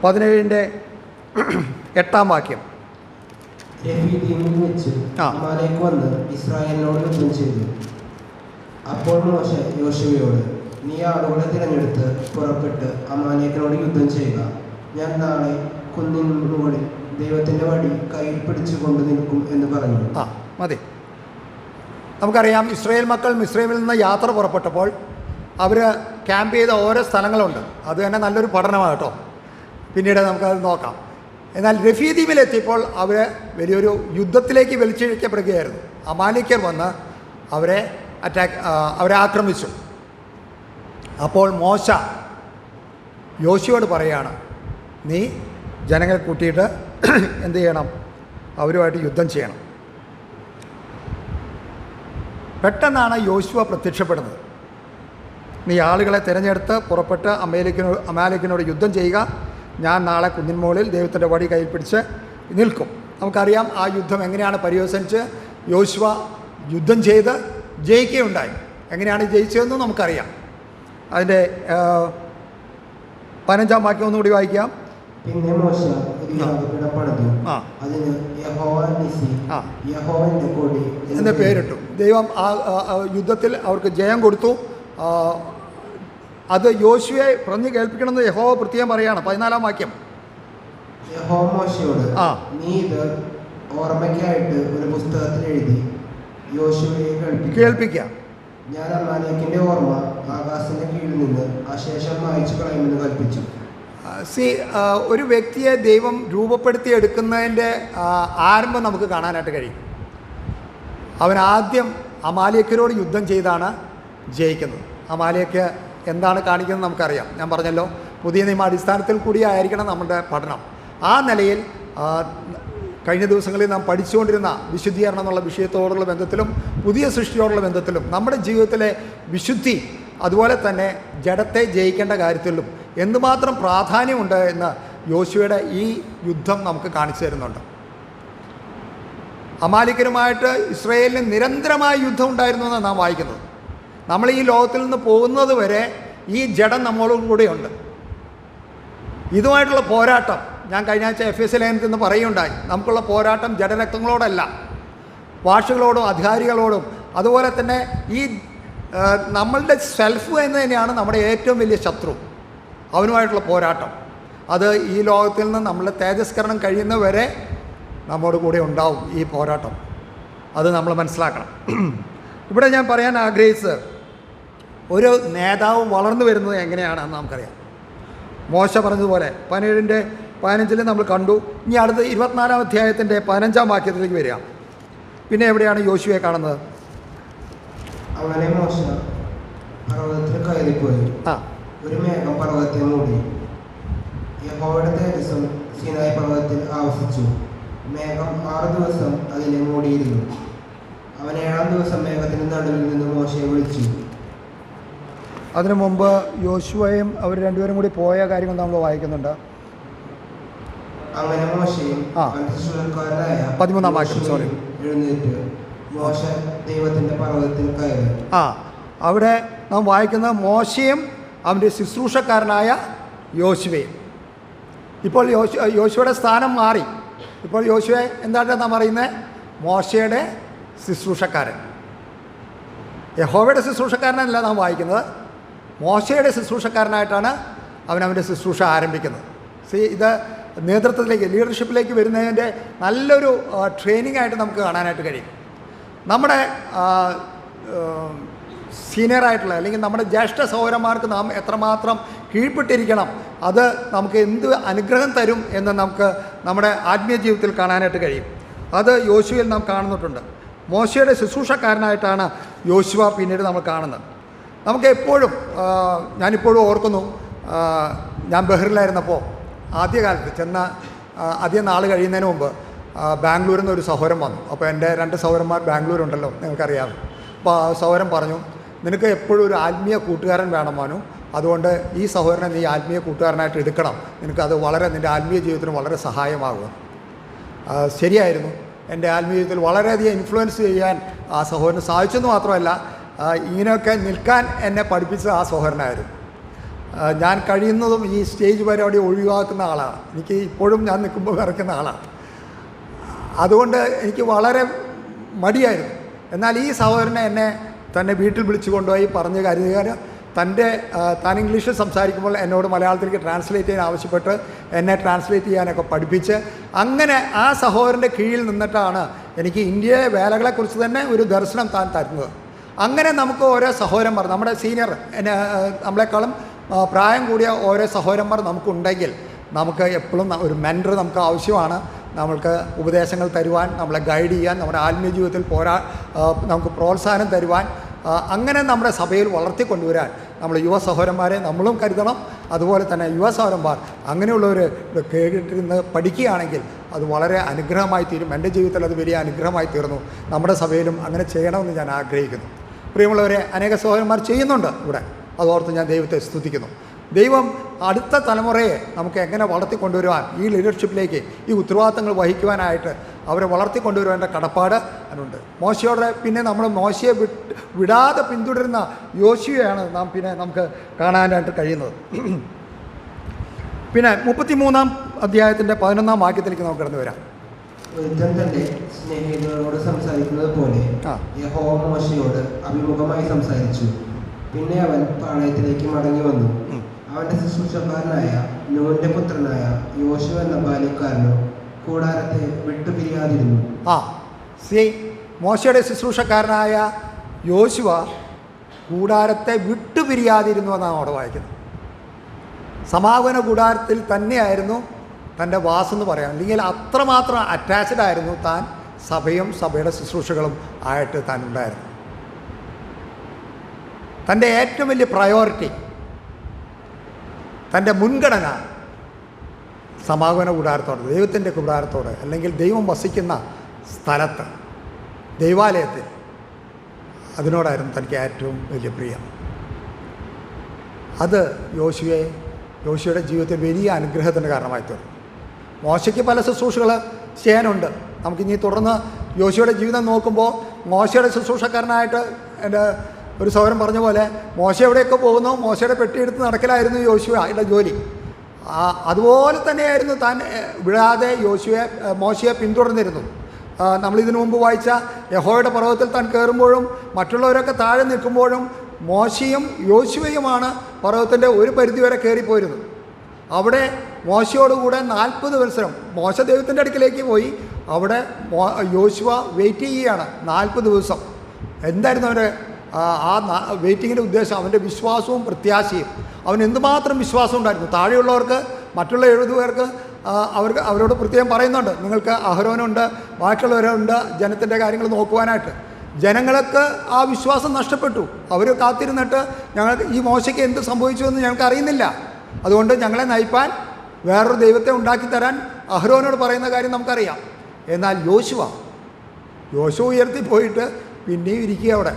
17-ന്റെ 8-ാം വാക്യം.
രഫീദീമിൽ വെച്ച് അമാലേക്ക് വന്ന് ഇസ്രായേലിനോട് യുദ്ധം ചെയ്തു. അപ്പോൾ മോശ യോശുവയോട്, നീ ആളുകളെ തിരഞ്ഞെടുത്ത് പുറപ്പെട്ട് അമാലേക്കിനോട് യുദ്ധം ചെയ്യുക. ഞാൻ നാളെ കുന്നിൻ മുകളിൽ ദൈവത്തിൻ്റെ വടി കയ്യിൽ പിടിച്ചുകൊണ്ട് നിൽക്കും എന്ന് പറഞ്ഞു.
മതി. നമുക്കറിയാം, ഇസ്രായേൽ മക്കൾ മിസ്രൈമിൽ നിന്ന് യാത്ര പുറപ്പെട്ടപ്പോൾ അവർ ക്യാമ്പ് ചെയ്ത ഓരോ സ്ഥലങ്ങളുണ്ട്. അത് തന്നെ നല്ലൊരു പഠനമാണ് കേട്ടോ. പിന്നീട് നമുക്കത് നോക്കാം. എന്നാൽ രഫീദീമിലെത്തിയപ്പോൾ അവർ വലിയൊരു യുദ്ധത്തിലേക്ക് വലിച്ചിഴക്കപ്പെടുകയായിരുന്നു. അമാലിക്കർ വന്ന് അവരെ ആക്രമിച്ചു. അപ്പോൾ മോശ യോശുവയോട് പറയാണ്, നീ ജനങ്ങളെ കൂട്ടിയിട്ട് എന്ത് ചെയ്യണം? അവരുമായിട്ട് യുദ്ധം ചെയ്യണം. പെട്ടെന്നാണ് യോശുവ പ്രത്യക്ഷപ്പെടുന്നത്. നീ ആളുകളെ തിരഞ്ഞെടുത്ത് പുറപ്പെട്ട് അമാലേക്കിനോട് യുദ്ധം ചെയ്യുക. ഞാൻ നാളെ കുന്നിൻ മുകളിൽ ദൈവത്തിൻ്റെ വടി കയ്യിൽ പിടിച്ച് നിൽക്കും. നമുക്കറിയാം ആ യുദ്ധം എങ്ങനെയാണ് പര്യവസാനിച്ച്. യോശുവ യുദ്ധം ചെയ്ത് ജയിക്കുകയുണ്ടായി. എങ്ങനെയാണ് ജയിച്ചതെന്ന് നമുക്കറിയാം. അതിൻ്റെ 15-ാം വാക്യം ഒന്നുകൂടി വായിക്കാം.
പിന്നെ മോശ ഒരു യാഗപീഠം പണിതു. അതിന് യഹോവയുടെ കൊടി
എന്ന് പേരിട്ടു. ദൈവം ആ യുദ്ധത്തിൽ അവർക്ക് ജയം കൊടുത്തു. അത് യോശുവയെ പറഞ്ഞു കേൾപ്പിക്കണമെന്ന് യഹോവ പ്രത്യേകം പറയാണ്. 14-ാം വാക്യം.
യഹോവ മോശയോട്, നീ ഇത് ഓർമ്മയ്ക്കായിട്ട് ഒരു പുസ്തകത്തിൽ എഴുതി യോശുവയെ കേൾപ്പിക്കുക. ഞാൻ അമാലേക്കിന്റെ ഓർമ്മ ആകാശത്തിന്റെ കീഴിൽ നിന്ന് അശേഷം മായ്ച്ചു കളയുമെന്ന് കൽപ്പിച്ചു.
ഒരു വ്യക്തിയെ ദൈവം രൂപപ്പെടുത്തിയെടുക്കുന്നതിൻ്റെ ആരംഭം നമുക്ക് കാണാനായിട്ട് കഴിയും. അവൻ ആദ്യം അമാലേക്കരോട് യുദ്ധം ചെയ്താണ് ജയിക്കുന്നത്. അമാലേക്ക് എന്താണ് കാണിക്കുന്നത് നമുക്കറിയാം. ഞാൻ പറഞ്ഞല്ലോ, പുതിയ നിയമ അടിസ്ഥാനത്തിൽ കൂടിയായിരിക്കണം നമ്മുടെ പഠനം. ആ നിലയിൽ കഴിഞ്ഞ ദിവസങ്ങളിൽ നാം പഠിച്ചുകൊണ്ടിരുന്ന വിശുദ്ധീകരണം എന്നുള്ള വിഷയത്തോടുള്ള ബന്ധത്തിലും പുതിയ സൃഷ്ടിയോടുള്ള ബന്ധത്തിലും നമ്മുടെ ജീവിതത്തിലെ വിശുദ്ധി, അതുപോലെ തന്നെ ജഡത്തെ ജയിക്കേണ്ട കാര്യത്തിലും എന്തുമാത്രം പ്രാധാന്യമുണ്ട് എന്ന് യോശുവയുടെ ഈ യുദ്ധം നമുക്ക് കാണിച്ചു തരുന്നുണ്ട്. അമാലിക്കരുമായിട്ട് ഇസ്രായേലിന് നിരന്തരമായ യുദ്ധം ഉണ്ടായിരുന്നു എന്നാണ് നാം വായിക്കുന്നത്. നമ്മൾ ഈ ലോകത്തിൽ നിന്ന് പോകുന്നത് വരെ ഈ ജഡം നമ്മളോട് കൂടെയുണ്ട്. ഇതുമായിട്ടുള്ള പോരാട്ടം ഞാൻ കഴിഞ്ഞ ആഴ്ച FS ലേഖനത്തിൽ നിന്ന് പറയുകയുണ്ടായി. നമുക്കുള്ള പോരാട്ടം ജഡരക്തങ്ങളോടല്ല, ഭാഷകളോടും അധികാരികളോടും, അതുപോലെ തന്നെ ഈ നമ്മളുടെ സെൽഫ് എന്ന് തന്നെയാണ് നമ്മുടെ ഏറ്റവും വലിയ ശത്രു. അവനുമായിട്ടുള്ള പോരാട്ടം അത് ഈ ലോകത്തിൽ നിന്ന് നമ്മളുടെ തേജസ്കരണം കഴിയുന്നവരെ നമ്മോട് കൂടെ ഉണ്ടാവും. ഈ പോരാട്ടം അത് നമ്മൾ മനസ്സിലാക്കണം. ഇവിടെ ഞാൻ പറയാൻ ആഗ്രഹിച്ചത് ഒരു നേതാവ് വളർന്നു വരുന്നത് എങ്ങനെയാണെന്ന് നമുക്കറിയാം. മോശ പറഞ്ഞതുപോലെ 17:15 നമ്മൾ കണ്ടു. ഇനി അടുത്ത 24-ാം അധ്യായത്തിൻ്റെ 15-ാം വാക്യത്തിലേക്ക് വരിക. പിന്നെ എവിടെയാണ് യോശുവയെ കാണുന്നത്?
അങ്ങനെ മോശ പർവ്വതത്തിൽ കയറിപ്പോയി. ഒരു മേഘം പർവ്വതത്തെ മൂടി. യഹോവയുടെ തേജസ്സും സീനായി പർവ്വതത്തിൽ ആവസിച്ചു. മേഘം 6 ദിവസം അതിനെ മൂടിയിരുന്നു. അവൻ 7-ാം ദിവസം മേഘത്തിന് നടുവിൽ നിന്ന് മോശയെ വിളിച്ചു.
അതിനു മുമ്പ് യോശുവയും അവർ രണ്ടുപേരും കൂടി പോയ കാര്യങ്ങൾ നമ്മൾ വായിക്കുന്നുണ്ട്.
അങ്ങനെ മോശയും
13-ാം വാക്യം
എഴുന്നേറ്റ് മോശ ദൈവത്തിന്റെ പർവ്വതത്തിൽ കയറി.
അവിടെ നാം വായിക്കുന്നത് മോശയും അവൻ്റെ ശുശ്രൂഷക്കാരനായ യോശുവയും. ഇപ്പോൾ യോശുവയുടെ സ്ഥാനം മാറി. ഇപ്പോൾ യോശുവയെ എന്താണ് നാം പറയുന്നത്? മോശയുടെ ശുശ്രൂഷക്കാരൻ. യഹോവയുടെ ശുശ്രൂഷക്കാരനല്ല നാം വായിക്കുന്നത്, മോശയുടെ ശുശ്രൂഷക്കാരനായിട്ടാണ് അവൻ്റെ ശുശ്രൂഷ ആരംഭിക്കുന്നത്. ഇത് നേതൃത്വത്തിലേക്ക്, ലീഡർഷിപ്പിലേക്ക് വരുന്നതിൻ്റെ നല്ലൊരു ട്രെയിനിങ് ആയിട്ട് നമുക്ക് കാണാനായിട്ട് കഴിയും. നമ്മുടെ സീനിയറായിട്ടുള്ള അല്ലെങ്കിൽ നമ്മുടെ ജ്യേഷ്ഠ സഹോദരന്മാർക്ക് നാം എത്രമാത്രം കീഴ്പ്പെട്ടിരിക്കണം, അത് നമുക്ക് എന്ത് അനുഗ്രഹം തരും എന്ന് നമുക്ക് നമ്മുടെ ആത്മീയ ജീവിതത്തിൽ കാണാനായിട്ട് കഴിയും. അത് യോശുവയിൽ നാം കാണുന്നിട്ടുണ്ട്. മോശയുടെ ശുശ്രൂഷക്കാരനായിട്ടാണ് യോശുവ പിന്നീട് നമ്മൾ കാണുന്നത്. നമുക്ക് എപ്പോഴും ഞാനിപ്പോഴും ഓർക്കുന്നു, ഞാൻ ബഹ്റിലായിരുന്നപ്പോൾ ആദ്യകാലത്ത് അധികം നാൾ കഴിയുന്നതിന് മുമ്പ് ബാംഗ്ലൂരിൽ നിന്ന് ഒരു സഹോദരൻ വന്നു. അപ്പോൾ എൻ്റെ 2 സഹോദരന്മാർ ബാംഗ്ലൂരുണ്ടല്ലോ, നിങ്ങൾക്കറിയാം. അപ്പോൾ ആ സഹോദരൻ പറഞ്ഞു, നിനക്ക് എപ്പോഴും ഒരു ആത്മീയ കൂട്ടുകാരൻ വേണം മാനു, അതുകൊണ്ട് ഈ സഹോദരനെ നീ ആത്മീയ കൂട്ടുകാരനായിട്ട് എടുക്കണം, നിനക്കത് വളരെ നിൻ്റെ ആത്മീയ ജീവിതത്തിന് വളരെ സഹായമാകും. ശരിയായിരുന്നു. എൻ്റെ ആത്മീയ ജീവിതത്തിൽ വളരെയധികം ഇൻഫ്ലുവൻസ് ചെയ്യാൻ ആ സഹോദരന് സാധിച്ചെന്ന് മാത്രമല്ല, ഇങ്ങനെയൊക്കെ നിൽക്കാൻ എന്നെ പഠിപ്പിച്ചത് ആ സഹോദരനായിരുന്നു. ഞാൻ കഴിയുന്നതും ഈ സ്റ്റേജ് പരിപാടി ഒഴിവാക്കുന്ന ആളാണ്. എനിക്ക് ഇപ്പോഴും ഞാൻ നിൽക്കുമ്പോൾ വിറയ്ക്കുന്ന ആളാണ്. അതുകൊണ്ട് എനിക്ക് വളരെ മടിയായിരുന്നു. എന്നാൽ ഈ സഹോദരനെ എന്നെ തന്നെ വീട്ടിൽ വിളിച്ചു കൊണ്ടുപോയി പറഞ്ഞ് കരുതുക, താൻ ഇംഗ്ലീഷിൽ സംസാരിക്കുമ്പോൾ എന്നോട് മലയാളത്തിലേക്ക് ട്രാൻസ്ലേറ്റ് ചെയ്യാൻ ആവശ്യപ്പെട്ട് എന്നെ ട്രാൻസ്ലേറ്റ് ചെയ്യാനൊക്കെ പഠിപ്പിച്ച്, അങ്ങനെ ആ സഹോദരൻ്റെ കീഴിൽ നിന്നിട്ടാണ് എനിക്ക് ഇന്ത്യയിലെ വേലകളെക്കുറിച്ച് തന്നെ ഒരു ദർശനം താൻ തരുന്നത്. അങ്ങനെ നമുക്ക് ഓരോ സഹോദരന്മാർ, നമ്മുടെ സീനിയർ, നമ്മളെക്കാളും പ്രായം കൂടിയ ഓരോ സഹോദരന്മാർ നമുക്കുണ്ടെങ്കിൽ നമുക്ക് എപ്പോഴും ഒരു മെൻറ്റർ നമുക്ക് ആവശ്യമാണ്. നമ്മൾക്ക് ഉപദേശങ്ങൾ തരുവാൻ, നമ്മളെ ഗൈഡ് ചെയ്യാൻ, നമ്മുടെ ആത്മീയ ജീവിതത്തിൽ നമുക്ക് പ്രോത്സാഹനം തരുവാൻ, അങ്ങനെ നമ്മുടെ സഭയിൽ വളർത്തിക്കൊണ്ടുവരാൻ നമ്മൾ യുവ സഹോദരന്മാരെ നമ്മളും കരുതണം. അതുപോലെ തന്നെ യുവ സഹോദരന്മാർ അങ്ങനെയുള്ളവർ കേട്ടിരുന്ന് പഠിക്കുകയാണെങ്കിൽ അത് വളരെ അനുഗ്രഹമായി തീരും. എൻ്റെ ജീവിതത്തിൽ അത് വലിയ അനുഗ്രഹമായി തീർന്നു. നമ്മുടെ സഭയിലും അങ്ങനെ ചെയ്യണമെന്ന് ഞാൻ ആഗ്രഹിക്കുന്നു. പ്രിയമുള്ളവരെ, അനേക സഹോദരന്മാർ ചെയ്യുന്നുണ്ട് ഇവിടെ. അതോർത്ത് ഞാൻ ദൈവത്തെ സ്തുതിക്കുന്നു. ദൈവം അടുത്ത തലമുറയെ നമുക്ക് എങ്ങനെ വളർത്തിക്കൊണ്ടുവരുവാൻ, ഈ ലീഡർഷിപ്പിലേക്ക് ഈ ഉത്തരവാദിത്തങ്ങൾ വഹിക്കുവാനായിട്ട് അവരെ വളർത്തിക്കൊണ്ടുവരുവാൻ്റെ കടപ്പാട് അതിനുണ്ട്. മോശയോടെ പിന്നെ നമ്മൾ മോശയെ വിടാതെ പിന്തുടരുന്ന യോശുവയാണ് നാം പിന്നെ നമുക്ക് കാണാനായിട്ട് കഴിയുന്നത്. പിന്നെ 33-ാം അധ്യായത്തിൻ്റെ 11-ാം വാക്യത്തിലേക്ക് നമുക്ക് കടന്നു വരാം.
ഒരുത്തൻ തന്റെ സ്നേഹിതനോട് സംസാരിക്കുന്നത് പോലെ യഹോവ മോശയോട് അഭിമുഖമായി സംസാരിച്ചു. പിന്നെ അവൻ പാളയത്തിലേക്ക് മടങ്ങി വന്നു. അവന്റെ ശുശ്രൂഷക്കാരനായ നൂന്റെ പുത്രനായ യോശുവ എന്ന ബാല്യക്കാരനോ കൂടാരത്തെ വിട്ടുപിരിയാതിരുന്നു.
മോശയുടെ ശുശ്രൂഷക്കാരനായ യോശുവ കൂടാരത്തെ വിട്ടുപിരിയാതിരുന്നു എന്നാണ് അവിടെ വായിക്കുന്നത്. സമാഗമന കൂടാരത്തിൽ തന്നെയായിരുന്നു തൻ്റെ വാസെന്ന് പറയാം. അല്ലെങ്കിൽ അത്രമാത്രം അറ്റാച്ച്ഡ് ആയിരുന്നു താൻ സഭയും സഭയുടെ ശുശ്രൂഷകളും ആയിട്ട് താൻ ഉണ്ടായിരുന്നു. തൻ്റെ ഏറ്റവും വലിയ പ്രയോറിറ്റി തൻ്റെ മുൻഗണന സമാഗമന കൂടാരത്തോട്, ദൈവത്തിൻ്റെ കൂടാരത്തോട്, അല്ലെങ്കിൽ ദൈവം വസിക്കുന്ന സ്ഥലത്ത്, ദൈവാലയത്തിൽ, അതിനോടായിരുന്നു തനിക്ക് ഏറ്റവും വലിയ പ്രിയം. അത് യോശുവയുടെ ജീവിതത്തിൽ വലിയ അനുഗ്രഹത്തിൻ്റെ കാരണമായി തീർന്നു. മോശയ്ക്ക് പല ശുശ്രൂഷകൾ ചെയ്യാനുണ്ട്. നമുക്കിനി തുടർന്ന് യോശുവയുടെ ജീവിതം നോക്കുമ്പോൾ മോശയുടെ ശുശ്രൂഷക്കാരനായിട്ട് എൻ്റെ ഒരു സഹോദരൻ പറഞ്ഞ പോലെ മോശ എവിടെയൊക്കെ പോകുന്നു, മോശയുടെ പെട്ടിയെടുത്ത് നടക്കലായിരുന്നു യോശുവയുടെ ജോലി. അതുപോലെ തന്നെയായിരുന്നു താൻ വിടാതെ മോശയെ പിന്തുടർന്നിരുന്നു. നമ്മളിതിനു മുമ്പ് വായിച്ച യഹോവയുടെ പർവ്വതത്തിൽ താൻ കയറുമ്പോഴും മറ്റുള്ളവരൊക്കെ താഴെ നിൽക്കുമ്പോഴും മോശയും യോശുവയുമാണ് പർവ്വതത്തിൻ്റെ ഒരു പരിധിവരെ കയറിപ്പോയിരുന്നത്. അവിടെ മോശയോടുകൂടെ 40 വത്സരം മോശ ദൈവത്തിൻ്റെ അടുക്കിലേക്ക് പോയി. അവിടെ യോശുവ വെയിറ്റ് ചെയ്യുകയാണ് 40 ദിവസം. എന്തായിരുന്നു അവൻ്റെ വെയിറ്റിങ്ങിൻ്റെ ഉദ്ദേശം? അവൻ്റെ വിശ്വാസവും പ്രത്യാശയും. അവൻ എന്തുമാത്രം വിശ്വാസം ഉണ്ടായിരുന്നു. താഴെയുള്ളവർക്ക്, മറ്റുള്ള 70 പേർക്ക് അവരോട് പ്രത്യേകം പറയുന്നുണ്ട്, നിങ്ങൾക്ക് അഹരോനുണ്ട്, ബാക്കിയുള്ളവരുണ്ട് ജനത്തിൻ്റെ കാര്യങ്ങൾ നോക്കുവാനായിട്ട്. ജനങ്ങൾക്ക് ആ വിശ്വാസം നഷ്ടപ്പെട്ടു. അവർ കാത്തിരുന്നിട്ട് ഈ മോശയ്ക്ക് എന്ത് സംഭവിച്ചു എന്ന് ഞങ്ങൾക്ക് അറിയുന്നില്ല, അതുകൊണ്ട് ഞങ്ങളെ നയിപ്പാൻ വേറൊരു ദൈവത്തെ ഉണ്ടാക്കി തരാൻ അഹരോനോട് പറയുന്ന കാര്യം നമുക്കറിയാം. എന്നാൽ യോശുവ ഉയർത്തി പോയിട്ട് പിന്നെയും ഇരിക്കുക അവിടെ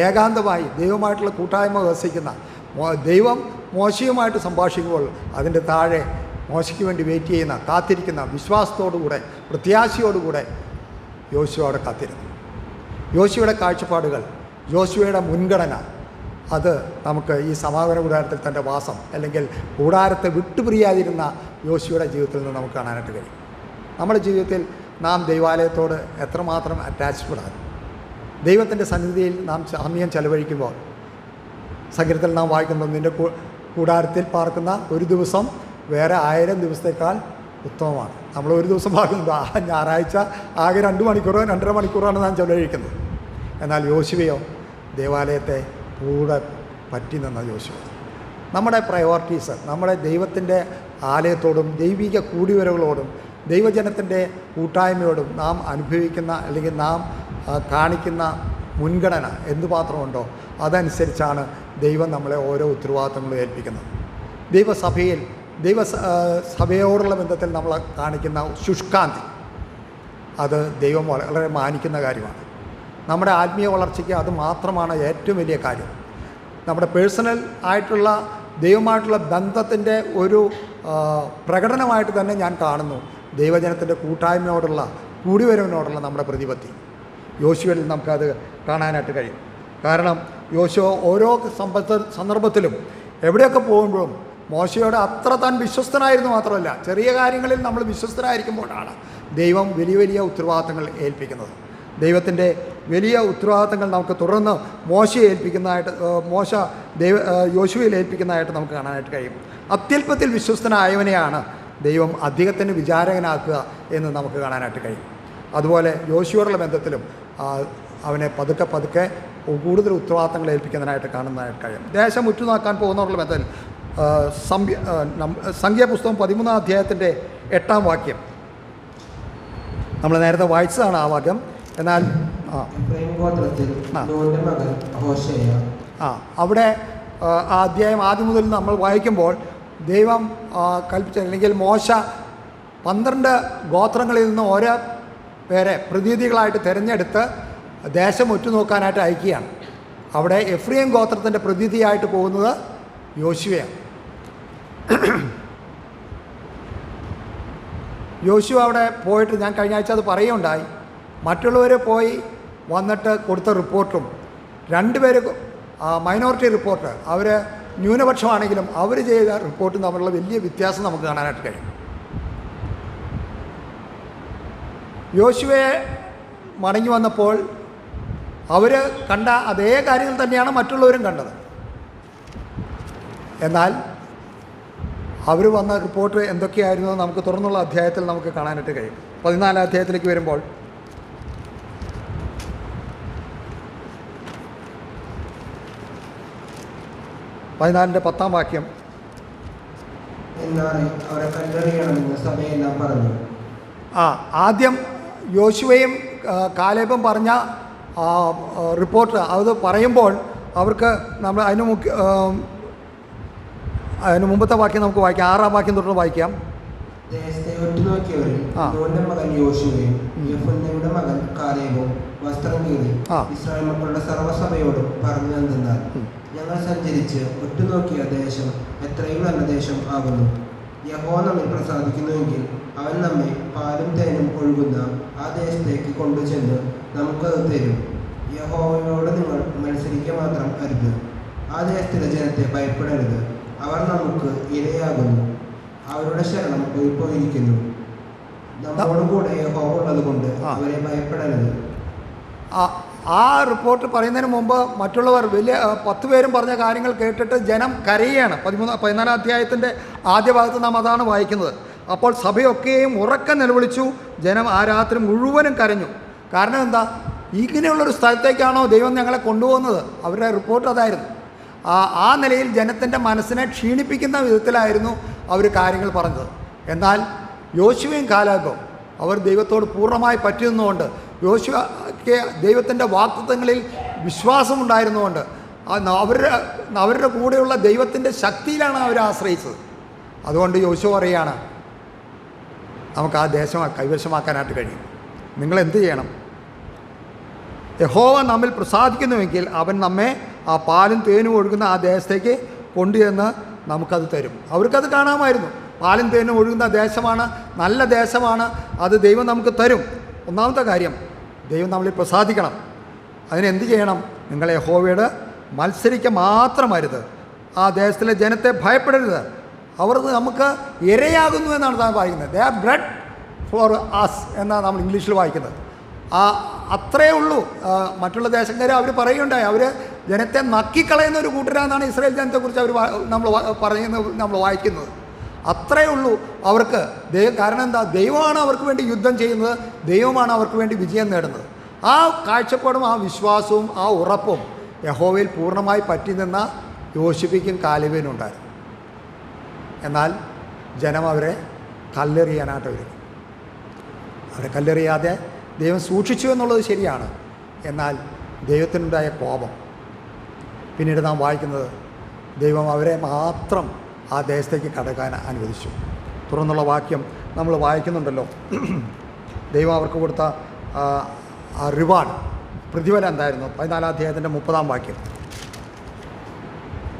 ഏകാന്തമായി ദൈവമായിട്ടുള്ള കൂട്ടായ്മ വസിക്കുന്ന ദൈവം മോശയുമായിട്ട് സംഭാഷിക്കുമ്പോൾ അതിൻ്റെ താഴെ മോശയ്ക്ക് വേണ്ടി വെയിറ്റ് ചെയ്യുന്ന, കാത്തിരിക്കുന്ന, വിശ്വാസത്തോടുകൂടെ, പ്രത്യാശയോടുകൂടെ യോശുവ അവിടെ കാത്തിരുന്നു. യോശുവയുടെ കാഴ്ചപ്പാടുകൾ, യോശുവയുടെ മുൻഗണന, അത് നമുക്ക് ഈ സമാഗമന കൂടാരത്തിൽ തൻ്റെ വാസം, അല്ലെങ്കിൽ കൂടാരത്തെ വിട്ടുപിരിയാതിരുന്ന യോശുവയുടെ ജീവിതത്തിൽ നിന്ന് നമുക്ക് കാണാനായിട്ട് കഴിയും. നമ്മുടെ ജീവിതത്തിൽ നാം ദൈവാലയത്തോട് എത്രമാത്രം അറ്റാച്ച്ഡാണ്. ദൈവത്തിൻ്റെ സന്നിധിയിൽ നാം സമയം ചെലവഴിക്കുമ്പോൾ സങ്കീർത്തനത്തിൽ നാം വായിക്കുന്നു, നിൻ്റെ കൂടാരത്തിൽ പാർക്കുന്ന ഒരു ദിവസം വേറെ 1000 ദിവസത്തേക്കാൾ ഉത്തമമാണ്. നമ്മൾ ഒരു ദിവസം പാർക്കുന്നത് ഞായറാഴ്ച ആകെ 2 മണിക്കൂറോ 2.5 മണിക്കൂറാണ് നാം ചെലവഴിക്കുന്നത്. എന്നാൽ യോശുവയോ ദേവാലയത്തെ കൂടെ പറ്റി നിന്ന യോശുവ. നമ്മുടെ പ്രയോറിറ്റീസ്, നമ്മുടെ ദൈവത്തിൻ്റെ ആലയത്തോടും ദൈവിക കൂടിവരവുകളോടും ദൈവജനത്തിൻ്റെ കൂട്ടായ്മയോടും നാം അനുഭവിക്കുന്ന, അല്ലെങ്കിൽ നാം കാണിക്കുന്ന മുൻഗണന എന്തുമാത്രമുണ്ടോ അതനുസരിച്ചാണ് ദൈവം നമ്മളെ ഓരോ ഉത്തരവാദിത്തങ്ങളും ഏൽപ്പിക്കുന്നത്. ദൈവസഭയോടുള്ള ബന്ധത്തിൽ നമ്മൾ കാണിക്കുന്ന ശുഷ്കാന്തി, അത് ദൈവം വളരെ മാനിക്കുന്ന കാര്യമാണ്. നമ്മുടെ ആത്മീയ വളർച്ചയ്ക്ക് അത് മാത്രമാണ് ഏറ്റവും വലിയ കാര്യം. നമ്മുടെ പേഴ്സണൽ ആയിട്ടുള്ള ദൈവമായിട്ടുള്ള ബന്ധത്തിൻ്റെ ഒരു പ്രകടനമായിട്ട് തന്നെ ഞാൻ കാണുന്നു ദൈവജനത്തിൻ്റെ കൂട്ടായ്മയോടുള്ള, കൂടിവരവിനോടുള്ള നമ്മുടെ പ്രതിപത്തി. യോശുവയിൽ നമുക്കത് കാണാനായിട്ട് കഴിയും. കാരണം യോശുവ ഓരോ സന്ദർഭത്തിലും എവിടെയൊക്കെ പോകുമ്പോഴും മോശയോട് അത്ര താൻ വിശ്വസ്തനായിരുന്നു. മാത്രമല്ല, ചെറിയ കാര്യങ്ങളിൽ നമ്മൾ വിശ്വസ്തരായിരിക്കുമ്പോഴാണ് ദൈവം വലിയ വലിയ ഉത്തരവാദിത്തങ്ങൾ ഏൽപ്പിക്കുന്നത്. ദൈവത്തിൻ്റെ വലിയ ഉത്തരവാദിത്തങ്ങൾ നമുക്ക് തുടർന്ന് യോശുവയിൽ ഏൽപ്പിക്കുന്നതായിട്ട് നമുക്ക് കാണാനായിട്ട് കഴിയും. അത്യല്പത്തിൽ വിശ്വസ്തനായവനെയാണ് ദൈവം അധികത്തിന് വിചാരകനാക്കുക എന്ന് നമുക്ക് കാണാനായിട്ട് കഴിയും. അതുപോലെ യോശുവയോടുള്ള ബന്ധത്തിലും അവനെ പതുക്കെ കൂടുതൽ ഉത്തരവാദിത്തങ്ങൾ ഏൽപ്പിക്കുന്നതിനായിട്ട് കാണുന്നതായിട്ട് കഴിയും. ദേശം ഉറ്റുനോക്കാൻ പോകുന്നവരുടെ ബന്ധത്തിൽ സംഖ്യാപുസ്തകം 13-ാം അധ്യായത്തിൻ്റെ 8-ാം വാക്യം നമ്മൾ നേരത്തെ വായിച്ചതാണ് ആ വാക്യം. എന്നാൽ അവിടെ ആ അധ്യായം ആദ്യം മുതൽ നമ്മൾ വായിക്കുമ്പോൾ ദൈവം കൽപ്പിച്ച, അല്ലെങ്കിൽ മോശ 12 ഗോത്രങ്ങളിൽ നിന്ന് ഓരോ പേരെ പ്രതിനിധികളായിട്ട് തിരഞ്ഞെടുത്ത് ദേശം ഉറ്റുനോക്കാനായിട്ട് അയക്കുകയാണ്. അവിടെ എഫ്രൈം ഗോത്രത്തിൻ്റെ പ്രതിനിധിയായിട്ട് പോകുന്നത് യോശുവയാണ്. യോശുവ അവിടെ പോയിട്ട്, ഞാൻ കഴിഞ്ഞ ആഴ്ച അത് പറയുകയുണ്ടായി, മറ്റുള്ളവർ പോയി വന്നിട്ട് കൊടുത്ത റിപ്പോർട്ടും 2 പേര് മൈനോറിറ്റി റിപ്പോർട്ട്, അവർ ന്യൂനപക്ഷമാണെങ്കിലും അവർ ചെയ്ത റിപ്പോർട്ടും തമ്മിലുള്ള വലിയ വ്യത്യാസം നമുക്ക് കാണാനായിട്ട് കഴിയും. യോശുവയെ മടങ്ങി വന്നപ്പോൾ അവർ കണ്ട അതേ കാര്യങ്ങൾ തന്നെയാണ് മറ്റുള്ളവരും കണ്ടത്. എന്നാൽ അവർ വന്ന റിപ്പോർട്ട് എന്തൊക്കെയായിരുന്നു നമുക്ക് തുറന്നുള്ള അധ്യായത്തിൽ നമുക്ക് കാണാനായിട്ട് കഴിയും. 14-ാം അധ്യായത്തിലേക്ക് വരുമ്പോൾ പതിനാലിൻ്റെ 10-ാം വാക്യം, ആദ്യം യോശുവയും കാലേബും പറഞ്ഞ റിപ്പോർട്ട് അത് പറയുമ്പോൾ അവർക്ക് നമ്മൾ അതിന് അതിന് മുമ്പത്തെ വാക്യം നമുക്ക് വായിക്കാം, 6-ാം വാക്യം തൊട്ട് വായിക്കാം.
ദേശത്തെ ഒറ്റുനോക്കിയവരിൽ നൂന്റെ മകൻ യോശുവയും യെഫുന്നെയുടെ മകൻ കാലേബും വസ്ത്രം കീറി ഇസ്രായേൽ മക്കളുടെ സർവ്വസഭയോടും പറഞ്ഞു എന്തെന്നാൽ, ഞങ്ങൾ സഞ്ചരിച്ച് ഒറ്റുനോക്കിയ ദേശം എത്രയും നല്ല ദേശം ആകുന്നു. യഹോവ നമ്മിൽ പ്രസാദിക്കുന്നുവെങ്കിൽ അവൻ നമ്മെ പാലും തേനും ഒഴുകുന്ന ആ ദേശത്തേക്ക് കൊണ്ടുചെന്ന് നമുക്കത് തരും. യഹോവയോട് നിങ്ങൾ മത്സരിക്കുക മാത്രം അരുത്. ആ ദേശത്തിലെ ജനത്തെ ഭയപ്പെടരുത്. അവർ നമുക്ക് ഇരയാകുന്നു. അവരുടെ ശരണം പോയിരിക്കുന്നു. നമ്മോട് കൂടെ യഹോവ ഉള്ളത് കൊണ്ട് അവരെ ഭയപ്പെടരുത്.
ആ റിപ്പോർട്ട് പറയുന്നതിന് മുമ്പ് മറ്റുള്ളവർ 10 പേരും പറഞ്ഞ കാര്യങ്ങൾ കേട്ടിട്ട് ജനം കരയുകയാണ്. 14-ാം അധ്യായത്തിൻ്റെ ആദ്യ ഭാഗത്ത് നാം അതാണ് വായിക്കുന്നത്. അപ്പോൾ സഭയൊക്കെയും ഉറക്കം നിലവിളിച്ചു. ജനം ആ രാത്രി മുഴുവനും കരഞ്ഞു. കാരണം എന്താ? ഇങ്ങനെയുള്ളൊരു സ്ഥലത്തേക്കാണോ ദൈവം ഞങ്ങളെ കൊണ്ടുപോകുന്നത്? അവരുടെ റിപ്പോർട്ട് അതായിരുന്നു. ആ നിലയിൽ ജനത്തിൻ്റെ മനസ്സിനെ ക്ഷീണിപ്പിക്കുന്ന വിധത്തിലായിരുന്നു അവർ കാര്യങ്ങൾ പറഞ്ഞത്. എന്നാൽ യോശുവയും കാലേബും അവർ ദൈവത്തോട് പൂർണ്ണമായി പറ്റിയിരുന്നുകൊണ്ട്, യോശുവയ്ക്ക് ദൈവത്തിൻ്റെ വാഗ്ദത്തങ്ങളിൽ വിശ്വാസമുണ്ടായിരുന്നുകൊണ്ട്, അവരുടെ കൂടെയുള്ള ദൈവത്തിൻ്റെ ശക്തിയിലാണ് അവർ ആശ്രയിച്ചത്. അതുകൊണ്ട് യോശുവ പറയുകയാണ്, നമുക്ക് ആ ദേശം കൈവശമാക്കാനായിട്ട് കഴിയും. നിങ്ങൾ എന്ത് ചെയ്യണം? യഹോവ നമ്മിൽ പ്രസാദിക്കുന്നുവെങ്കിൽ അവൻ നമ്മെ ആ പാലും തേനും ഒഴുകുന്ന ആ ദേശത്തേക്ക് കൊണ്ടുചെന്ന് നമുക്കത് തരും. അവർക്കത് കാണാമായിരുന്നു. പാലും തേനും ഒഴുകുന്ന ദേശമാണ്, നല്ല ദേശമാണ്, അത് ദൈവം നമുക്ക് തരും. ഒന്നാമത്തെ കാര്യം, ദൈവം നമ്മളിൽ പ്രസാദിക്കണം. അതിനെന്ത് ചെയ്യണം? നിങ്ങൾ യഹോവയോട് മത്സരിക്കുക മാത്രമരുത്. ആ ദേശത്തിലെ ജനത്തെ ഭയപ്പെടരുത്. അവർ നമുക്ക് ഇരയാകുന്നു എന്നാണ് താൻ വായിക്കുന്നത്. They are bread for us എന്നാണ് നമ്മൾ ഇംഗ്ലീഷിൽ വായിക്കുന്നത്. അത്രയേ ഉള്ളൂ. മറ്റുള്ള ദേശക്കാർ അവർ പറയുകയുണ്ടായി, അവർ ജനത്തെ നക്കിക്കളയുന്ന ഒരു കൂട്ടരാണെന്നാണ് ഇസ്രായേൽ ജനത്തെക്കുറിച്ച് നമ്മൾ വായിക്കുന്നത്. അത്രയേ ഉള്ളൂ അവർക്ക്. കാരണം എന്താ? ദൈവമാണ് അവർക്ക് വേണ്ടി യുദ്ധം ചെയ്യുന്നത്, ദൈവമാണ് അവർക്ക് വേണ്ടി വിജയം നേടുന്നത്. ആ കാഴ്ചപ്പാടും ആ വിശ്വാസവും ആ ഉറപ്പും യഹോവയിൽ പൂർണ്ണമായി പറ്റി നിന്ന യോശുവയ്ക്കും കാലേബിനും ഉണ്ടായിരുന്നു. എന്നാൽ ജനം അവരെ കല്ലെറിയാനായിട്ട് വരും. അവരെ കല്ലെറിയാതെ ദൈവം സൂക്ഷിച്ചു എന്നുള്ളത് ശരിയാണ്. എന്നാൽ ദൈവത്തിനുണ്ടായ കോപം പിന്നീട് നാം വായിക്കുന്നത്, ദൈവം അവരെ മാത്രം ആ ദേശത്തേക്ക് കടക്കാൻ അനുവദിച്ചു. തുടർന്നുള്ള വാക്യം നമ്മൾ വായിക്കുന്നുണ്ടല്ലോ. ദൈവം അവർക്ക് കൊടുത്ത ആ റിവാർഡ്, പ്രതിഫലം എന്തായിരുന്നു? 14-ാം അധ്യായത്തിൻ്റെ 30-ാം വാക്യം.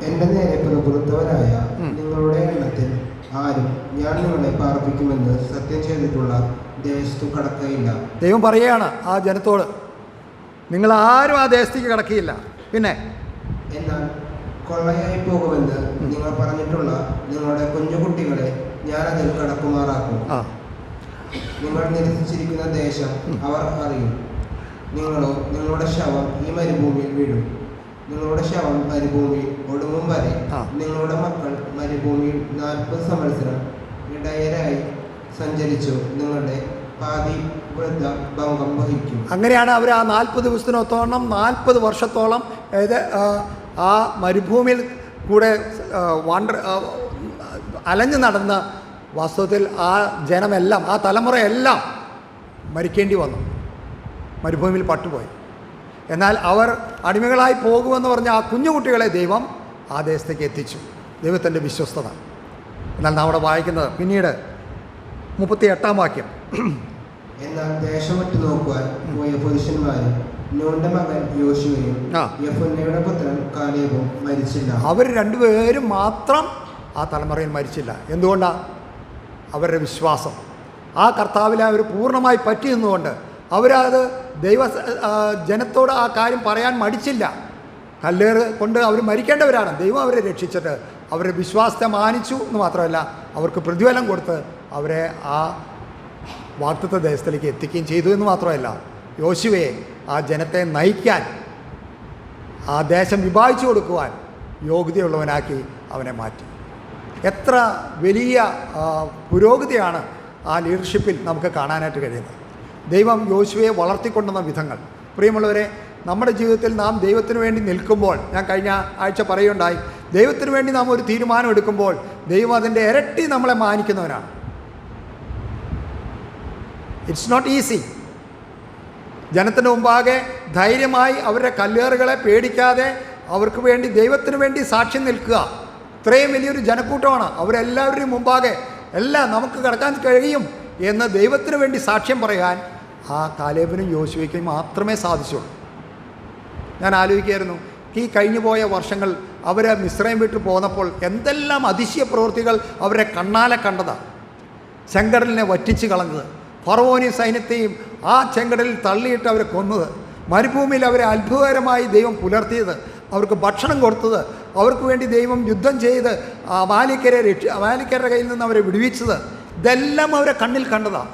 എൻ്റെ നേരെ പുറത്തവരായ നിങ്ങളുടെ എണ്ണത്തിൽ ആരും ഞാൻ നിങ്ങളെ പാർപ്പിക്കുമെന്ന് സത്യം ചെയ്തിട്ടുള്ള ദേശത്തു കടക്കയില്ല.
ദൈവം പറയുകയാണ് ആ ജനത്തോട്, നിങ്ങൾ ആരും ആ ദേശത്തേക്ക് കടക്കുകയില്ല. പിന്നെ
എന്നാൽ കൊള്ളയായി പോകുമെന്ന് നിങ്ങൾ പറഞ്ഞിട്ടുള്ള നിങ്ങളുടെ കുഞ്ഞുകുട്ടികളെ ഞാൻ അതിൽ കടക്കുമാറാക്കും. നിങ്ങൾ നിരസിച്ചിരിക്കുന്ന ദേശം അവർ അറിയും. നിങ്ങളോ നിങ്ങളുടെ ശവം ഈ മരുഭൂമിയിൽ വീഴും. നിങ്ങളുടെ ശവം മരുഭൂമിയിൽ ഒടുങ്ങും വരെ നിങ്ങളുടെ മക്കൾ മരുഭൂമിയിൽ 40 സംവത്സരം ഇടയരായി സഞ്ചരിച്ചു നിങ്ങളുടെ പാതി വൃദ്ധ ഭംഗം വഹിക്കും.
അങ്ങനെയാണ് അവർ ആ 40 ദിവസത്തിനൊത്തോളം 40 വർഷത്തോളം ആ മരുഭൂമിയിൽ കൂടെ അലഞ്ഞു നടന്ന വാസ്തവത്തിൽ ആ ജനമെല്ലാം, ആ തലമുറയെല്ലാം മരിക്കേണ്ടി വന്നു, മരുഭൂമിയിൽ പട്ടുപോയി. എന്നാൽ അവർ അടിമകളായി പോകുമെന്ന് പറഞ്ഞ ആ കുഞ്ഞുകുട്ടികളെ ദൈവം ആ ദേശത്തേക്ക് എത്തിച്ചു. ദൈവത്തിൻ്റെ വിശ്വസ്തത. എന്നാൽ നാം അവിടെ വായിക്കുന്നത് പിന്നീട് 38-ാം വാക്യം.
എന്നാൽ ദേശം വിട്ടു നോക്കുവാൻ പോയ പുരുഷന്മാരും നൂന്റെ മകൻ യോശുവയും യെഫുന്നെയുടെ പുത്രൻ കാലേബും മരിച്ചില്ല. അവർ
രണ്ടുപേരും മാത്രം ആ തലമുറയിൽ മരിച്ചില്ല. എന്തുകൊണ്ടാണ്? അവരുടെ വിശ്വാസം. ആ കർത്താവിനെ അവർ പൂർണ്ണമായി പറ്റി നിന്നുകൊണ്ട് അവരത് ജനത്തോട് ആ കാര്യം പറയാൻ മടിച്ചില്ല. കല്ലേറ് കൊണ്ട് അവർ മരിക്കേണ്ടവരാണ്. ദൈവം അവരെ രക്ഷിച്ചിട്ട് അവരുടെ വിശ്വാസത്തെ മാനിച്ചു എന്ന് മാത്രമല്ല, അവർക്ക് പ്രതിഫലം കൊടുത്ത് അവരെ ആ വാഗ്ദത്ത ദേശത്തിലേക്ക് എത്തിക്കുകയും ചെയ്തു എന്ന് മാത്രമല്ല, യോശുവയെ ആ ജനത്തെ നയിക്കാൻ, ആ ദേശം വിഭാഗിച്ചു കൊടുക്കുവാൻ യോഗ്യതയുള്ളവനാക്കി അവനെ മാറ്റി. എത്ര വലിയ പുരോഗതിയാണ് ആ ലീഡർഷിപ്പിൽ നമുക്ക് കാണാനായിട്ട് കഴിയുന്നത്. ദൈവം യോശുവയെ വളർത്തിക്കൊണ്ടുവന്ന വിധങ്ങൾ. പ്രിയമുള്ളവരെ, നമ്മുടെ ജീവിതത്തിൽ നാം ദൈവത്തിന് വേണ്ടി നിൽക്കുമ്പോൾ, ഞാൻ കഴിഞ്ഞ ആഴ്ച പറയുകയുണ്ടായി, ദൈവത്തിന് വേണ്ടി നാം ഒരു തീരുമാനം എടുക്കുമ്പോൾ ദൈവം അതിൻ്റെ ഇരട്ടി നമ്മളെ മാനിക്കുന്നവനാണ്. It's not easy. ജനത്തിന് മുമ്പാകെ ധൈര്യമായി അവരുടെ കല്ലേറുകളെ പേടിക്കാതെ അവർക്ക് വേണ്ടി, ദൈവത്തിന് വേണ്ടി സാക്ഷ്യം നിൽക്കുക, ഇത്രയും വലിയൊരു ജനക്കൂട്ടമാണ്. അവരെല്ലാവരുടെയും മുമ്പാകെ എല്ലാം നമുക്ക് കടക്കാൻ കഴിയും എന്ന് ദൈവത്തിന് വേണ്ടി സാക്ഷ്യം പറയാൻ ആ കാലേബിനും യോശുവയ്ക്കും മാത്രമേ സാധിച്ചുള്ളൂ. ഞാൻ ആലോചിക്കുകയായിരുന്നു, ഈ കഴിഞ്ഞു പോയ വർഷങ്ങൾ അവർ മിസ്രൈം വിട്ട് പോന്നപ്പോൾ എന്തെല്ലാം അതിശയ പ്രവൃത്തികൾ അവരെ കണ്ണാലെ കണ്ടതാണ്. ചെങ്കടലിനെ വറ്റിച്ച് കളഞ്ഞത്, ഫറവോനെയും സൈന്യത്തെയും ആ ചെങ്കടലിൽ തള്ളിയിട്ട് അവരെ കൊന്നത്, മരുഭൂമിയിൽ അവരെ അത്ഭുതകരമായി ദൈവം പുലർത്തിയത്, അവർക്ക് ഭക്ഷണം കൊടുത്തത്, അവർക്ക് വേണ്ടി ദൈവം യുദ്ധം ചെയ്ത് അമാലിക്കരുടെ കയ്യിൽ നിന്ന് അവരെ വിടുവിച്ചത്, ഇതെല്ലാം അവരെ കണ്ണിൽ കണ്ടതാണ്.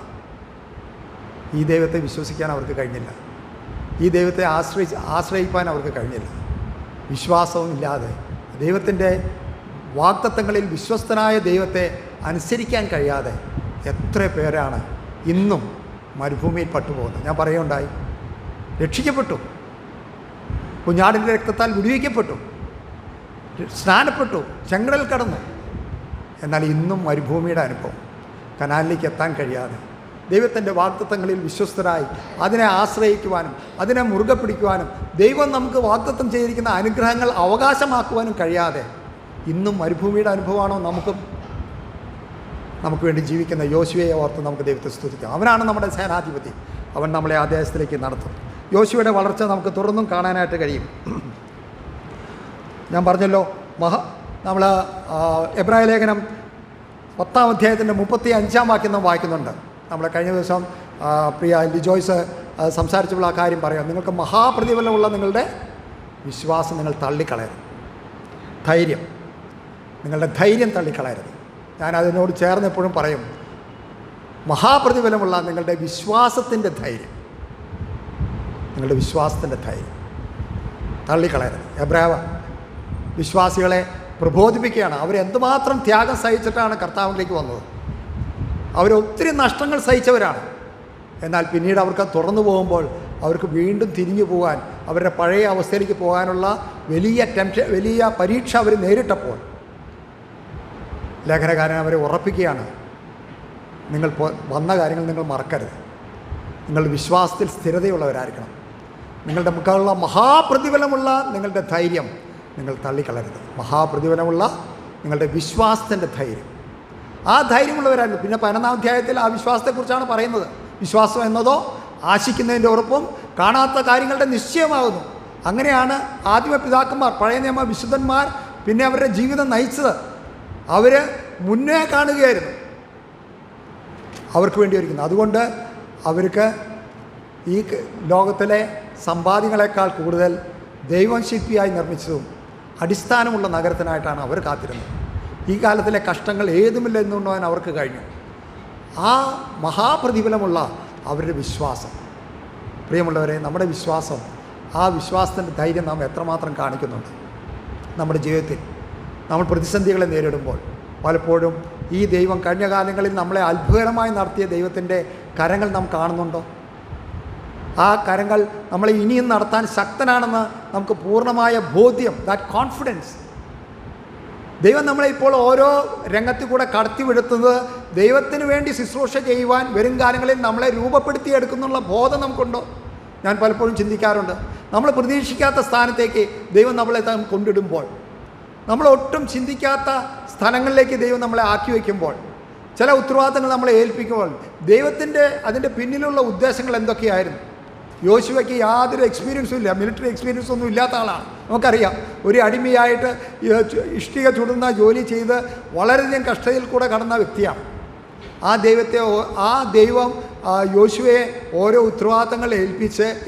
ഈ ദൈവത്തെ വിശ്വസിക്കാൻ അവർക്ക് കഴിഞ്ഞില്ല. ഈ ദൈവത്തെ ആശ്രയിപ്പാൻ അവർക്ക് കഴിഞ്ഞില്ല. വിശ്വാസവും ഇല്ലാതെ ദൈവത്തിൻ്റെ വാഗ്ദത്തങ്ങളിൽ വിശ്വസ്തനായ ദൈവത്തെ അനുസരിക്കാൻ കഴിയാതെ എത്ര പേരാണ് ഇന്നും മരുഭൂമിയിൽ പട്ടുപോകുന്നത്. ഞാൻ പറയുകയുണ്ടായി, രക്ഷിക്കപ്പെട്ടു, കുഞ്ഞാടിൻ്റെ രക്തത്താൽ വിടുവിക്കപ്പെട്ടു, സ്നാനപ്പെട്ടു, ചെങ്കടൽ കടന്നു, എന്നാൽ ഇന്നും മരുഭൂമിയുടെ അനുഭവം, കനാലിലേക്ക് എത്താൻ കഴിയാതെ ദൈവത്തിൻ്റെ വാഗ്ദത്തങ്ങളിൽ വിശ്വസ്തരായി അതിനെ ആശ്രയിക്കുവാനും അതിനെ മുറുകെ പിടിക്കുവാനും ദൈവം നമുക്ക് വാഗ്ദത്തം ചെയ്തിരിക്കുന്ന അനുഗ്രഹങ്ങൾ അവകാശമാക്കുവാനും കഴിയാതെ ഇന്നും മരുഭൂമിയുടെ അനുഭവമാണോ നമുക്ക് വേണ്ടി ജീവിക്കുന്ന യോശുവയെ ഓർത്ത് നമുക്ക് ദൈവത്തെ സ്തുതിക്കാം. അവനാണ് നമ്മുടെ സേനാധിപതി. അവൻ നമ്മളെ ആ ദേശത്തിലേക്ക് നടത്തും. യോശുവയുടെ വളർച്ച നമുക്ക് തുറന്നും കാണാനായിട്ട് കഴിയും. ഞാൻ പറഞ്ഞല്ലോ, നമ്മൾ എബ്രായ ലേഖനം 10-ാം അധ്യായത്തിൻ്റെ 35-ാം വാക്യം നാം വായിക്കുന്നുണ്ട്. നമ്മൾ കഴിഞ്ഞ ദിവസം പ്രിയ ലിജോയ്സ് സംസാരിച്ചപ്പോൾ ആ കാര്യം പറയാം. നിങ്ങൾക്ക് മഹാപ്രതിഫലമുള്ള നിങ്ങളുടെ വിശ്വാസം നിങ്ങൾ തള്ളിക്കളയരുത്. നിങ്ങളുടെ ധൈര്യം തള്ളിക്കളയരുത്. ഞാൻ അതിനോട് ചേർന്ന് എപ്പോഴും പറയും, മഹാപ്രതിഫലമുള്ള നിങ്ങളുടെ വിശ്വാസത്തിൻ്റെ ധൈര്യം, നിങ്ങളുടെ വിശ്വാസത്തിൻ്റെ ധൈര്യം തള്ളിക്കളയരുത്. എബ്രായ വിശ്വാസികളെ പ്രബോധിപ്പിക്കുകയാണ്. അവരെന്തുമാത്രം ത്യാഗം സഹിച്ചിട്ടാണ് കർത്താവിലേക്ക് വന്നത്. അവരൊത്തിരി നഷ്ടങ്ങൾ സഹിച്ചവരാണ്. എന്നാൽ പിന്നീട് അവർക്ക് തുറന്നു പോകുമ്പോൾ അവർക്ക് വീണ്ടും തിരിഞ്ഞു പോകാൻ, അവരുടെ പഴയ അവസ്ഥയിലേക്ക് പോകാനുള്ള വലിയ പരീക്ഷ അവർ നേരിട്ടപ്പോൾ ലേഖനകാരൻ അവരെ ഉറപ്പിക്കുകയാണ്, നിങ്ങൾ വന്ന കാര്യങ്ങൾ നിങ്ങൾ മറക്കരുത്. നിങ്ങൾ വിശ്വാസത്തിൽ സ്ഥിരതയുള്ളവരായിരിക്കണം. നിങ്ങളുടെ മുഖമുള്ള മഹാപ്രതിഫലമുള്ള നിങ്ങളുടെ ധൈര്യം നിങ്ങൾ തള്ളിക്കളരുത്. മഹാപ്രതിഫലമുള്ള നിങ്ങളുടെ വിശ്വാസത്തിൻ്റെ ധൈര്യം, ആ ധൈര്യമുള്ളവരായിരുന്നു. പിന്നെ 11-ാം അധ്യായത്തിൽ ആ വിശ്വാസത്തെക്കുറിച്ചാണ് പറയുന്നത്. വിശ്വാസം എന്നതോ ആശിക്കുന്നതിൻ്റെ ഉറപ്പും കാണാത്ത കാര്യങ്ങളുടെ നിശ്ചയമാകുന്നു. അങ്ങനെയാണ് ആദിമ പിതാക്കന്മാർ, പഴയ നിയമ വിശുദ്ധന്മാർ പിന്നെ അവരുടെ ജീവിതം നയിച്ചത്. അവർ മുന്നേ കാണുകയായിരുന്നു, അവർക്ക് വേണ്ടി ഒരുക്കുന്നത്. അതുകൊണ്ട് അവർക്ക് ഈ ലോകത്തിലെ സമ്പാദ്യങ്ങളെക്കാൾ കൂടുതൽ ദൈവം ശില്പിയായി നിർമ്മിച്ചതും അടിസ്ഥാനമുള്ള നഗരത്തിനായിട്ടാണ് അവർ കാത്തിരുന്നത്. ഈ കാലത്തിലെ കഷ്ടങ്ങൾ ഏതുമില്ല എന്നുകൊണ്ടുപോകാൻ അവർക്ക് കഴിഞ്ഞു. ആ മഹാപ്രതിഫലമുള്ള അവരുടെ വിശ്വാസം, പ്രിയമുള്ളവരെ, നമ്മുടെ വിശ്വാസം, ആ വിശ്വാസത്തിൻ്റെ ധൈര്യം നാം എത്രമാത്രം കാണിക്കുന്നുണ്ട് നമ്മുടെ ജീവിതത്തിൽ. നമ്മൾ പ്രതിസന്ധികളെ നേരിടുമ്പോൾ പലപ്പോഴും ഈ ദൈവം കഴിഞ്ഞ കാലങ്ങളിൽ നമ്മളെ അത്ഭുതകരമായി നടത്തിയ ദൈവത്തിൻ്റെ കരങ്ങൾ നാം കാണുന്നുണ്ടോ? ആ കരങ്ങൾ നമ്മളെ ഇനിയും നടത്താൻ ശക്തനാണെന്ന് നമുക്ക് പൂർണ്ണമായ ബോധ്യം, ദാറ്റ് കോൺഫിഡൻസ്. ദൈവം നമ്മളെ ഇപ്പോൾ ഓരോ രംഗത്തിൽ കൂടെ കടത്തിവിടുത്തുന്നത് ദൈവത്തിന് വേണ്ടി ശുശ്രൂഷ ചെയ്യുവാൻ വരും കാലങ്ങളിൽ നമ്മളെ രൂപപ്പെടുത്തിയെടുക്കുന്നുള്ള ബോധം നമുക്കുണ്ടോ? ഞാൻ പലപ്പോഴും ചിന്തിക്കാറുണ്ട്, നമ്മൾ പ്രതീക്ഷിക്കാത്ത സ്ഥാനത്തേക്ക് ദൈവം നമ്മളെ കൊണ്ടിടുമ്പോൾ, നമ്മൾ ഒട്ടും ചിന്തിക്കാത്ത സ്ഥലങ്ങളിലേക്ക് ദൈവം നമ്മളെ ആക്കി വയ്ക്കുമ്പോൾ, ചില ഉത്തരവാദിത്തങ്ങൾ നമ്മളെ ഏൽപ്പിക്കുമ്പോൾ അതിൻ്റെ പിന്നിലുള്ള ഉദ്ദേശങ്ങൾ എന്തൊക്കെയായിരുന്നു? യോശുവയ്ക്ക് യാതൊരു എക്സ്പീരിയൻസും ഇല്ല, മിലിറ്ററി എക്സ്പീരിയൻസ് ഒന്നും ഇല്ലാത്ത ആളാണ്. നമുക്കറിയാം, ഒരു അടിമയായിട്ട് ഇഷ്ടിക ചുടുന്ന ജോലി ചെയ്ത് വളരെയധികം കഷ്ടതയിൽ കൂടെ കടന്ന വ്യക്തിയാണ്. ആ ദൈവം യോശുവയെ ഓരോ ഉത്തരവാദിത്തങ്ങൾ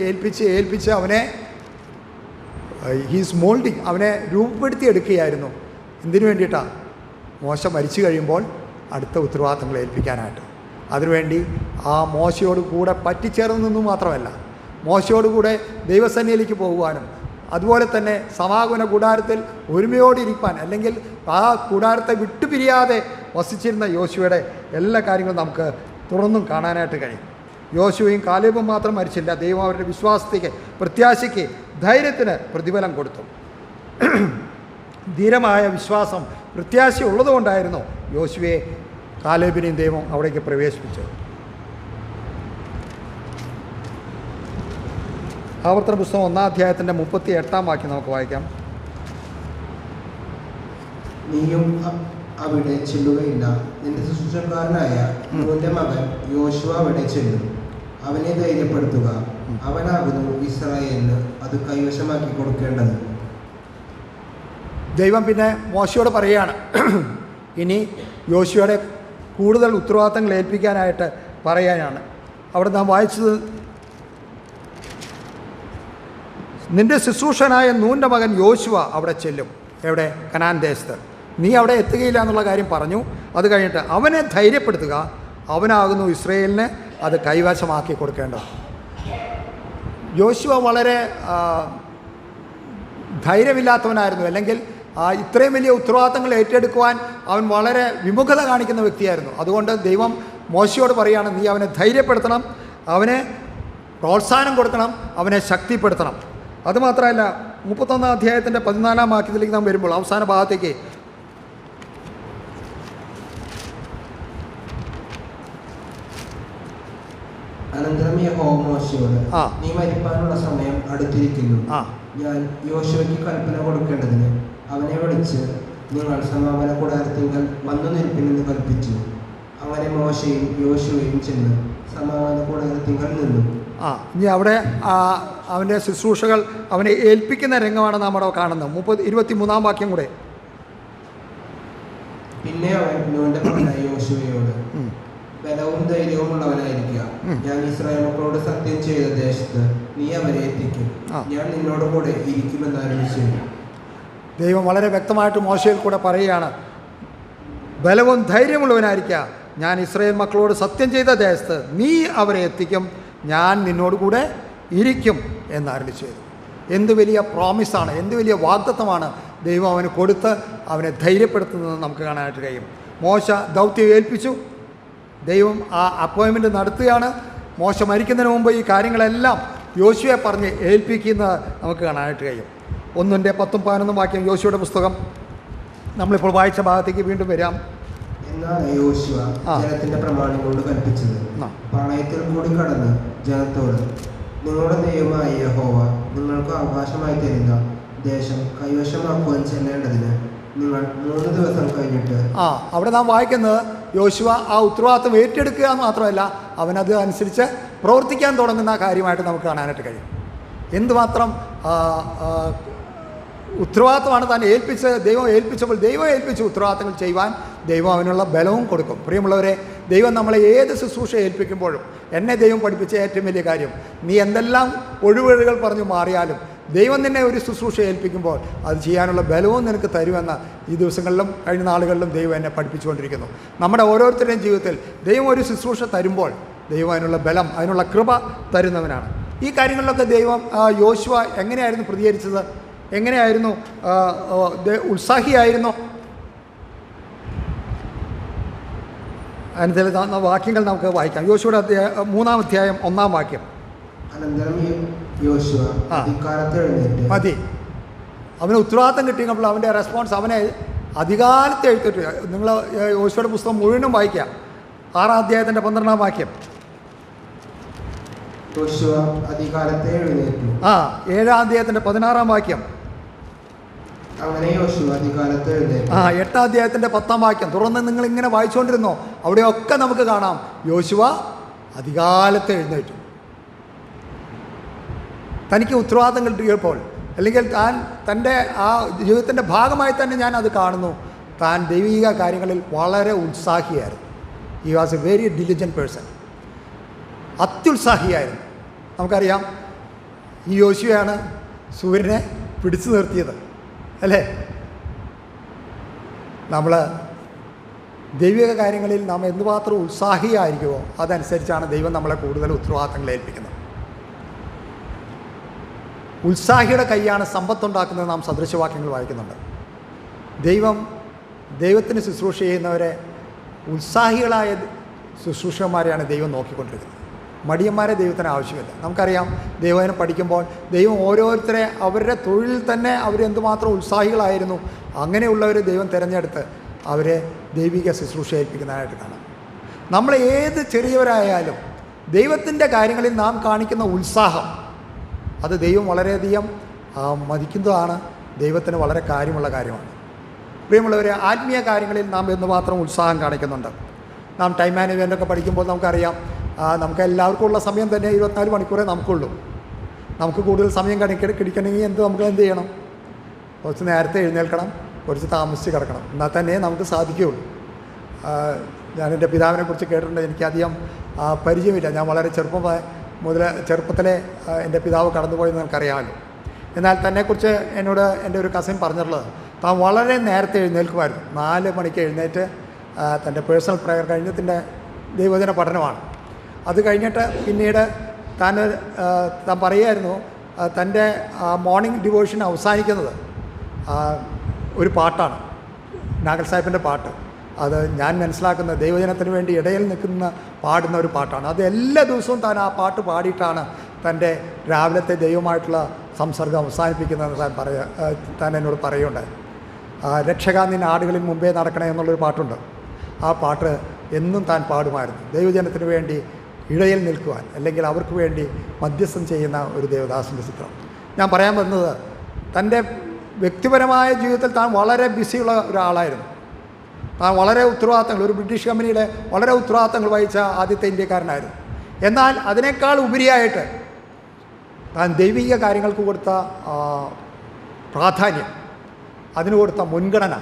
ഏൽപ്പിച്ച് അവനെ ഹീസ് മോൾഡിങ്, അവനെ രൂപപ്പെടുത്തിയെടുക്കുകയായിരുന്നു. എന്തിനു വേണ്ടിയിട്ടാണ്? മോശ മരിച്ചു കഴിയുമ്പോൾ അടുത്ത ഉത്തരവാദിത്തങ്ങൾ ഏൽപ്പിക്കാനായിട്ട്. അതിനുവേണ്ടി ആ മോശയോട് കൂടെ പറ്റിച്ചേർന്ന് നിന്നു മാത്രമല്ല, മോശയോടുകൂടെ ദൈവസന്നിധിയിലേക്ക് പോകുവാനും അതുപോലെ തന്നെ സമാഗമന കൂടാരത്തിൽ ഒരുമയോടിരിക്കാൻ, അല്ലെങ്കിൽ ആ കൂടാരത്തെ വിട്ടുപിരിയാതെ വസിച്ചിരുന്ന യോശുവയുടെ എല്ലാ കാര്യങ്ങളും നമുക്ക് തുറന്നും കാണാനായിട്ട് കഴിയും. യോശുവയും കാലേബും മാത്രം മരിച്ചില്ല, ദൈവം അവരുടെ വിശ്വാസത്തേക്ക്, പ്രത്യാശയ്ക്ക്, ധൈര്യത്തിന് പ്രതിഫലം കൊടുത്തു. ധീരമായ വിശ്വാസം, പ്രത്യാശ ഉള്ളതുകൊണ്ടായിരുന്നു യോശുവയെ കാലേബിനെയും ദൈവം അവിടേക്ക് പ്രവേശിപ്പിച്ചത്. ആവർത്തന പുസ്തകം 1-ാം അധ്യായത്തിൻ്റെ 38-ാം വാക്യം നമുക്ക് വായിക്കാം.
നീയും അവിടെ ചെല്ലുകയില്ല. നിന്റെ ശുശ്രൂഷക്കാരനായ നൂന്റെ മകൻ യോശുവ അവിടെ ചെല്ലും. അവനെ ധൈര്യപ്പെടുത്തുക. അവനാകുന്നു ഇസ്രായേലിന് അത് കൈവശമാക്കി കൊടുക്കേണ്ടത്.
ദൈവം പിന്നെ മോശയോട് പറയുകയാണ്, ഇനി യോശുവയുടെ കൂടുതൽ ഉത്തരവാദിത്തങ്ങൾ ഏൽപ്പിക്കാനായിട്ട് പറയാനാണ്. അവിടെ നാം വായിച്ചത്, നിന്റെ ശുശ്രൂഷനായ നൂൻ്റെ മകൻ യോശുവ അവിടെ ചെല്ലും. എവിടെ? കനാൻ ദേശത്ത്. നീ അവിടെ എത്തുകയില്ല എന്നുള്ള കാര്യം പറഞ്ഞു. അത് കഴിഞ്ഞിട്ട് അവനെ ധൈര്യപ്പെടുത്തുക. അവനാകുന്നു ഇസ്രയേലിന് അത് കൈവശമാക്കി കൊടുക്കേണ്ടത്. യോശുവ വളരെ ധൈര്യമില്ലാത്തവനായിരുന്നു, അല്ലെങ്കിൽ ഇത്രയും വലിയ ഉത്തരവാദിത്തങ്ങൾ ഏറ്റെടുക്കുവാൻ അവൻ വളരെ വിമുഖത കാണിക്കുന്ന വ്യക്തിയായിരുന്നു. അതുകൊണ്ട് ദൈവം മോശയോട് പറയുകയാണ്, നീ അവനെ ധൈര്യപ്പെടുത്തണം, അവനെ പ്രോത്സാഹനം കൊടുക്കണം, അവനെ ശക്തിപ്പെടുത്തണം. അതുമാത്രമല്ല, 31 അധ്യായത്തിൻ്റെ 14 വാക്യത്തിലേക്ക് നാം വരുമ്പോൾ അവസാന ഭാഗത്തേക്ക്,
അനന്തരം യഹോവ മോശയോട്, നീ മരിപ്പാനുള്ള സമയം അടുത്തിരിക്കുന്നു. ഞാൻ യോശുവയ്ക്ക് കൽപ്പന കൊടുക്കേണ്ടതിന് അവനെ വിളിച്ച് നിങ്ങൾ സമാപന കൂടാരത്തിങ്കൽ വന്നു നിൽപ്പിനെന്ന് കൽപ്പിച്ചു. അങ്ങനെ മോശയും യോശുവയും ചെന്ന് സമാപന കൂടാരത്തിങ്കൽ നിന്നു.
ഇനി അവിടെ അവൻ്റെ ശുശ്രൂഷകൾ അവനെ ഏൽപ്പിക്കുന്ന രംഗമാണ് നാം അവിടെ കാണുന്നത്. 23 വാക്യം കൂടെ.
പിന്നെ അവൻ നൂന്റെ മകനായ യോശുവയോട്, ബലവും ധൈര്യവും ഉള്ളവനായിരിക്കുക. ഞാൻ ഇസ്രായേൽ മക്കളോട് സത്യം ചെയ്ത ദേശത്ത് നീ അവരെ എത്തിക്കും. ഞാൻ നിന്നോട് കൂടെ ഇരിക്കുമെന്ന് അരുളിച്ചു.
ദൈവം വളരെ വ്യക്തമായിട്ട് മോശയിൽ കൂടെ പറയുകയാണ്, ബലവും ധൈര്യമുള്ളവനായിരിക്കുക. ഞാൻ ഇസ്രായേൽ മക്കളോട് സത്യം ചെയ്ത ദേശത്ത് നീ അവരെ എത്തിക്കും. ഞാൻ നിന്നോട് കൂടെ ഇരിക്കും എന്ന് അരുളി ചെയ്തു. എന്ത് വലിയ പ്രോമിസാണ്, എന്ത് വലിയ വാഗ്ദത്തമാണ് ദൈവം അവന് കൊടുത്ത് അവനെ ധൈര്യപ്പെടുത്തുന്നത് നമുക്ക് കാണാനായിട്ട് കഴിയും. മോശ ദൗത്യം ഏൽപ്പിച്ചു. ദൈവം ആ അപ്പോയിൻമെൻറ്റ് നടത്തുകയാണ്. മോശ മരിക്കുന്നതിന് മുമ്പ് ഈ കാര്യങ്ങളെല്ലാം യോശുവയെ പറഞ്ഞ് ഏൽപ്പിക്കുന്നത് നമുക്ക് കാണാനായിട്ട് കഴിയും. 1-10-11 വാക്യം യോശുവയുടെ പുസ്തകം. നമ്മളിപ്പോൾ വായിച്ച ഭാഗത്തേക്ക് വീണ്ടും വരാം.
എന്നാൽ യോശുവ ജനത്തിന്റെ പ്രമാണം കൊണ്ട് കൽപ്പിച്ചത്, പാളയത്തിൽ കൂടി കടന്ന് ജനത്തോട്, നിങ്ങളുടെ ദൈവമായ യഹോവ നിങ്ങൾക്ക് അവകാശമായി തരുന്ന ദേശം കൈവശമാക്കുവാൻ ചെല്ലേണ്ടതിന് നിങ്ങൾ 3 ദിവസം കഴിഞ്ഞിട്ട്.
അവിടെ നാം വായിക്കുന്നത് യോശുവ ആ ഉത്തരവാദിത്വം ഏറ്റെടുക്കുക എന്ന് മാത്രമല്ല, അവനത് അനുസരിച്ച് പ്രവർത്തിക്കാൻ തുടങ്ങുന്ന കാര്യമായിട്ട് നമുക്ക് കാണാനായിട്ട് കഴിയും. എന്തുമാത്രം ഉത്തരവാദിത്തമാണ് താൻ ഏൽപ്പിച്ചത്. ദൈവം ഏൽപ്പിച്ചപ്പോൾ ദൈവം ഏൽപ്പിച്ച ഉത്തരവാദിത്തങ്ങൾ ചെയ്യുവാൻ ദൈവം അവനുള്ള ബലവും കൊടുക്കും. പ്രിയമുള്ളവരെ, ദൈവം നമ്മളെ ഏത് ശുശ്രൂഷ ഏൽപ്പിക്കുമ്പോഴും, എന്നെ ദൈവം പഠിപ്പിച്ച ഏറ്റവും വലിയ കാര്യം, നീ എന്തെല്ലാം ഒഴിവഴികൾ പറഞ്ഞു മാറിയാലും ദൈവം നിന്നെ ഒരു ശുശ്രൂഷ ഏൽപ്പിക്കുമ്പോൾ അത് ചെയ്യാനുള്ള ബലവും നിനക്ക് തരുമെന്ന് ഈ ദിവസങ്ങളിലും കഴിഞ്ഞ നാളുകളിലും ദൈവം എന്നെ പഠിപ്പിച്ചുകൊണ്ടിരിക്കുന്നു. നമ്മുടെ ഓരോരുത്തരുടെയും ജീവിതത്തിൽ ദൈവം ഒരു ശുശ്രൂഷ തരുമ്പോൾ ദൈവം അതിനുള്ള ബലം, അതിനുള്ള കൃപ തരുന്നവനാണ്. ഈ കാര്യങ്ങളിലൊക്കെ ദൈവം യോശുവ എങ്ങനെയായിരുന്നു പ്രതികരിച്ചത്? എങ്ങനെയായിരുന്നു? ഉത്സാഹിയായിരുന്നോ? അതിന് വാക്യങ്ങൾ നമുക്ക് വായിക്കാം. യോശുവയുടെ 3-ാം അധ്യായം 1-ാം വാക്യം.
അനന്തരം യോശുവ അധികാലത്ത് എഴുന്നേറ്റ്.
മതി, അവന് ഉത്തരവാദിത്തം കിട്ടിയപ്പോൾ അവൻ്റെ റെസ്പോൺസ്, അവനെ അധികാലത്ത് എഴുത്തിട്ട്. നിങ്ങൾ യോശുവയുടെ പുസ്തകം മുഴുവനും വായിക്കാം. 6-ാം അധ്യായത്തിൻ്റെ 12-ാം വാക്യം.
യോശുവ അധികാലത്തെ എഴുന്നേറ്റു.
7-ാം അധ്യായത്തിൻ്റെ 16-ാം വാക്യം.
അങ്ങനെ യോശുവ അധികാലത്ത് എഴുന്നേറ്റു.
8-ാം അധ്യായത്തിൻ്റെ 10-ാം വാക്യം. തുറന്ന് നിങ്ങൾ ഇങ്ങനെ വായിച്ചുകൊണ്ടിരുന്നോ? അവിടെയൊക്കെ നമുക്ക് കാണാം യോശുവ അധികാലത്ത് എഴുന്നേറ്റു. തനിക്ക് ഉത്തരവാദിത്തങ്ങൾ കിട്ടിയപ്പോൾ, അല്ലെങ്കിൽ താൻ തൻ്റെ ആ ജീവിതത്തിൻ്റെ ഭാഗമായി തന്നെ ഞാൻ അത് കാണുന്നു, താൻ ദൈവിക കാര്യങ്ങളിൽ വളരെ ഉത്സാഹിയായിരുന്നു. He was a very diligent person. അത്യുത്സാഹിയായിരുന്നു. നമുക്കറിയാം, ഈ യോശുവയാണ് സൂര്യനെ പിടിച്ചു നിർത്തിയത്, അല്ലേ? നമ്മൾ ദൈവിക കാര്യങ്ങളിൽ നാം എന്തുമാത്രം ഉത്സാഹിയായിരിക്കുമോ അതനുസരിച്ചാണ് ദൈവം നമ്മളെ കൂടുതൽ ഉത്തരവാദിത്തങ്ങൾ ഏൽപ്പിക്കുന്നത്. ഉത്സാഹിയുടെ കൈയാണ് സമ്പത്തുണ്ടാക്കുന്നത്. നാം സദൃശവാക്യങ്ങൾ വായിക്കുന്നുണ്ട്. ദൈവത്തിന് ശുശ്രൂഷ ചെയ്യുന്നവരെ, ഉത്സാഹികളായ ശുശ്രൂഷകന്മാരെയാണ് ദൈവം നോക്കിക്കൊണ്ടിരിക്കുന്നത്. മടിയന്മാരെ ദൈവത്തിന് ആവശ്യമില്ല. നമുക്കറിയാം, ദൈവനെ പഠിക്കുമ്പോൾ ദൈവം ഓരോരുത്തരെ അവരുടെ തൊഴിലിൽ തന്നെ അവരെന്തുമാത്രം ഉത്സാഹികളായിരുന്നു, അങ്ങനെയുള്ളവരെ ദൈവം തിരഞ്ഞെടുത്ത് അവരെ ദൈവിക ശുശ്രൂഷ ഏൽപ്പിക്കുന്നതായിട്ട് കാണാം. നമ്മൾ ഏത് ചെറിയവരായാലും ദൈവത്തിൻ്റെ കാര്യങ്ങളിൽ നാം കാണിക്കുന്ന ഉത്സാഹം, അത് ദൈവം വളരെയധികം മതിക്കുന്നതാണ്. ദൈവത്തിന് വളരെ കാര്യമുള്ള കാര്യമാണ്. പ്രിയമുള്ളവരെ, ആത്മീയ കാര്യങ്ങളിൽ നാം എന്തുമാത്രം ഉത്സാഹം കാണിക്കുന്നുണ്ട്. നാം ടൈം മാനേജ്മെൻറ്റൊക്കെ പഠിക്കുമ്പോൾ നമുക്കറിയാം, നമുക്ക് എല്ലാവർക്കും ഉള്ള സമയം തന്നെ 24 മണിക്കൂറേ നമുക്കുള്ളൂ. നമുക്ക് കൂടുതൽ സമയം കിടിക്കണമെങ്കിൽ നമുക്ക് എന്ത് ചെയ്യണം? കുറച്ച് നേരത്തെ എഴുന്നേൽക്കണം, കുറച്ച് താമസിച്ച് കിടക്കണം. എന്നാൽ തന്നെ നമുക്ക് സാധിക്കുകയുള്ളൂ. ഞാൻ എൻ്റെ പിതാവിനെ കുറിച്ച് കേട്ടിട്ടുണ്ട്. എനിക്കധികം പരിചയമില്ല. ഞാൻ വളരെ ചെറുപ്പത്തിലെ എൻ്റെ പിതാവ് കടന്നുപോയെന്ന് എനിക്കറിയാമല്ലോ. എന്നാൽ തന്നെക്കുറിച്ച് എന്നോട് എൻ്റെ ഒരു കസിൻ പറഞ്ഞിട്ടുള്ളത്, താൻ വളരെ നേരത്തെ എഴുന്നേൽക്കുമായിരുന്നു. 4 മണിക്ക് എഴുന്നേറ്റ് തൻ്റെ പേഴ്സണൽ പ്രയർ കഴിഞ്ഞതിൻ്റെ ദൈവജന പഠനമാണ്. അത് കഴിഞ്ഞിട്ട് പിന്നീട് താൻ പറയുമായിരുന്നു, തൻ്റെ മോർണിംഗ് ഡിവോഷൻ അവസാനിക്കുന്നത് ഒരു പാട്ടാണ്, നാഗൽ സാഹിബിൻ്റെ പാട്ട്. അത് ഞാൻ മനസ്സിലാക്കുന്ന ദൈവജനത്തിന് വേണ്ടി ഇടയിൽ നിൽക്കുന്ന പാടുന്ന ഒരു പാട്ടാണ്. അത് എല്ലാ ദിവസവും താൻ ആ പാട്ട് പാടിയിട്ടാണ് തൻ്റെ രാവിലത്തെ ദൈവമായിട്ടുള്ള സംസർഗം അവസാനിപ്പിക്കുന്നതെന്ന് താൻ എന്നോട് പറയുകയുണ്ടായി. രക്ഷക നിൻ ആടുകളിൽ മുമ്പേ നടക്കണേ എന്നുള്ളൊരു പാട്ടുണ്ട്. ആ പാട്ട് എന്നും താൻ പാടുമായിരുന്നു. ദൈവജനത്തിന് വേണ്ടി ഇടയിൽ നിൽക്കുവാൻ, അല്ലെങ്കിൽ അവർക്ക് വേണ്ടി മധ്യസ്ഥം ചെയ്യുന്ന ഒരു ദേവദാസൻ്റെ ചിത്രം. ഞാൻ പറയാൻ വന്നത്, തൻ്റെ വ്യക്തിപരമായ ജീവിതത്തിൽ താൻ വളരെ ബിസിയുള്ള ഒരാളായിരുന്നു. താൻ വളരെ ഉത്തരവാദിത്തങ്ങൾ, ഒരു ബ്രിട്ടീഷ് കമ്പനിയുടെ വളരെ ഉത്തരവാദിത്തങ്ങൾ വഹിച്ച ആദ്യത്തെ ഇന്ത്യക്കാരനായിരുന്നു. എന്നാൽ അതിനേക്കാൾ ഉപരിയായിട്ട് താൻ ദൈവിക കാര്യങ്ങൾക്ക് കൊടുത്ത പ്രാധാന്യം, അതിന് കൊടുത്ത മുൻഗണന,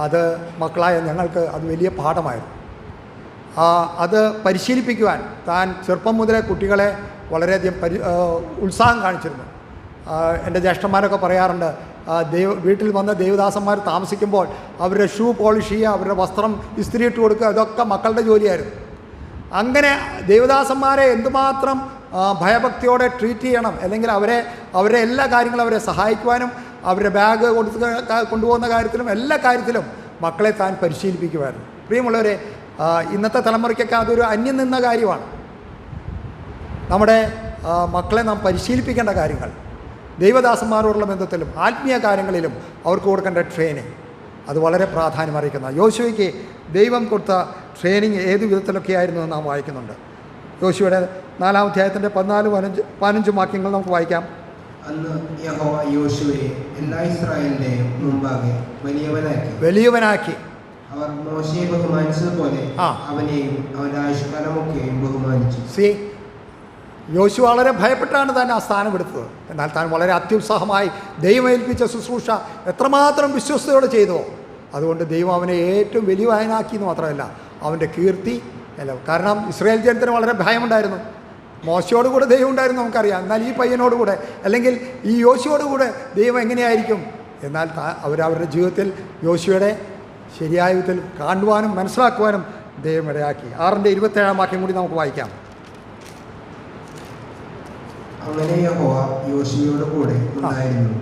അത് മക്കളായ ഞങ്ങൾക്ക് അത് വലിയ പാഠമായിരുന്നു. അത് പരിശീലിപ്പിക്കുവാൻ താൻ ചെറുപ്പം മുതലേ കുട്ടികളെ വളരെയധികം ഉത്സാഹം കാണിച്ചിരുന്നു. എൻ്റെ ജ്യേഷ്ഠന്മാരൊക്കെ പറയാറുണ്ട്, വീട്ടിൽ വന്ന ദേവദാസന്മാർ താമസിക്കുമ്പോൾ അവരുടെ ഷൂ പോളിഷ് ചെയ്യുക, അവരുടെ വസ്ത്രം ഇസ്തിരി ഇട്ട് കൊടുക്കുക, ഇതൊക്കെ മക്കളുടെ ജോലിയായിരുന്നു. അങ്ങനെ ദേവദാസന്മാരെ എന്തുമാത്രം ഭയഭക്തിയോടെ ട്രീറ്റ് ചെയ്യണം, അല്ലെങ്കിൽ അവരെ എല്ലാ കാര്യങ്ങളും അവരെ സഹായിക്കുവാനും അവരുടെ ബാഗ് കൊണ്ടുപോകുന്ന കാര്യത്തിലും എല്ലാ കാര്യത്തിലും മക്കളെ താൻ പരിശീലിപ്പിക്കുമായിരുന്നു. പ്രിയമുള്ളവരെ, ഇന്നത്തെ തലമുറയ്ക്കൊക്കെ അതൊരു അന്യം നിന്ന കാര്യമാണ്. നമ്മുടെ മക്കളെ നാം പരിശീലിപ്പിക്കേണ്ട കാര്യങ്ങൾ, ദൈവദാസന്മാരോടുള്ള ബന്ധത്തിലും ആത്മീയ കാര്യങ്ങളിലും അവർക്ക് കൊടുക്കേണ്ട ട്രെയിനിങ്, അത് വളരെ പ്രാധാന്യം അറിയിക്കുന്ന. യോശുവയ്ക്ക് ദൈവം കൊടുത്ത ട്രെയിനിങ് ഏത് വിധത്തിലൊക്കെയായിരുന്നു എന്ന് നാം വായിക്കുന്നുണ്ട്. യോശുവയുടെ 4-ാം അധ്യായത്തിൻ്റെ 14-15 വാക്യങ്ങൾ നമുക്ക് വായിക്കാം.
അന്ന് യഹോവ യോശുവയെ എല്ലാ ഇസ്രായേലിന്റെയും മുമ്പാകെ
വലിയവനാക്കി
അവർ മോശയെ ബഹുമാനിച്ചതുപോലെ അവനെയും അവന്റെ ആയുഷ്കാലമൊക്കെയും ബഹുമാനിച്ചു.
യോശു വളരെ ഭയപ്പെട്ടാണ് താൻ ആ സ്ഥാനമെടുത്തത്. എന്നാൽ താൻ വളരെ അത്യുത്സാഹമായി ദൈവം ഏൽപ്പിച്ച ശുശ്രൂഷ എത്രമാത്രം വിശ്വസ്തയോടെ ചെയ്തോ, അതുകൊണ്ട് ദൈവം അവനെ ഏറ്റവും വലിയവനാക്കി എന്ന് മാത്രമല്ല, അവൻ്റെ കീർത്തി കാരണം ഇസ്രായേൽ ജനത്തിന് വളരെ ഭയമുണ്ടായിരുന്നു. മോശയോടുകൂടെ ദൈവം ഉണ്ടായിരുന്നു നമുക്കറിയാം. എന്നാൽ ഈ പയ്യനോടുകൂടെ, അല്ലെങ്കിൽ ഈ യോശുവോടുകൂടെ ദൈവം എങ്ങനെയായിരിക്കും? എന്നാൽ അവരവരുടെ ജീവിതത്തിൽ യോശുവയുടെ ശരിയായ വിധത്തിൽ കാണുവാനും മനസ്സിലാക്കുവാനും ദൈവം ഇടയാക്കി. 6-27 വാക്യം കൂടി നമുക്ക് വായിക്കാം.
അങ്ങനെ യഹോവ യോശുവയോട് കൂടെ ഉണ്ടായിരുന്നു.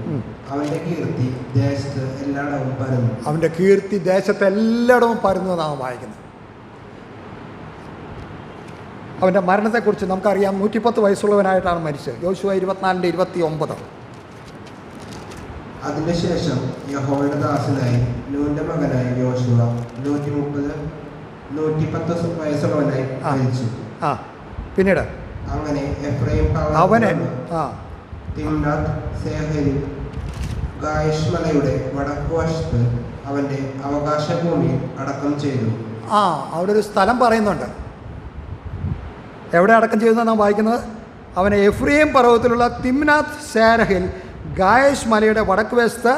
അവന്റെ കീർത്തി ദേശത്ത് എല്ലായിടവും പരന്നു. അവന്റെ കീർത്തി ദേശത്ത്
എല്ലായിടവും പരന്നു നാം വായിക്കുന്നത്. അവൻ്റെ മരണത്തെക്കുറിച്ച് നമുക്കറിയാം. 110 വയസ്സുള്ളവനായിട്ടാണ് മരിച്ചത്. യോശുവ 24-29.
അതിനുശേഷം യഹോവയുടെ ദാസനായി നൂന്റെ മകനായ യോശുവ 110 വയസ്സുള്ളവനായി മരിച്ചു.
പിന്നീട്
അങ്ങനെ എഫ്രൈം തിമ്നാത്ത് സേഹരിൽ ഗായഷ് മലയുടെ വടക്കുവശത്ത് അവന്റെ അവകാശ ഭൂമിയിൽ അടക്കം ചെയ്തു.
അവിടെ ഒരു സ്ഥലം പറയുന്നുണ്ട്. എവിടെ അടക്കം ചെയ്തെന്നാണ് നാം വായിക്കുന്നത്? അവനെ എഫ്രൈം പർവ്വതത്തിലുള്ള തിമ്നാത്ത് സേരഹിൽ ഗായഷ് മലയുടെ വടക്ക് വശത്ത്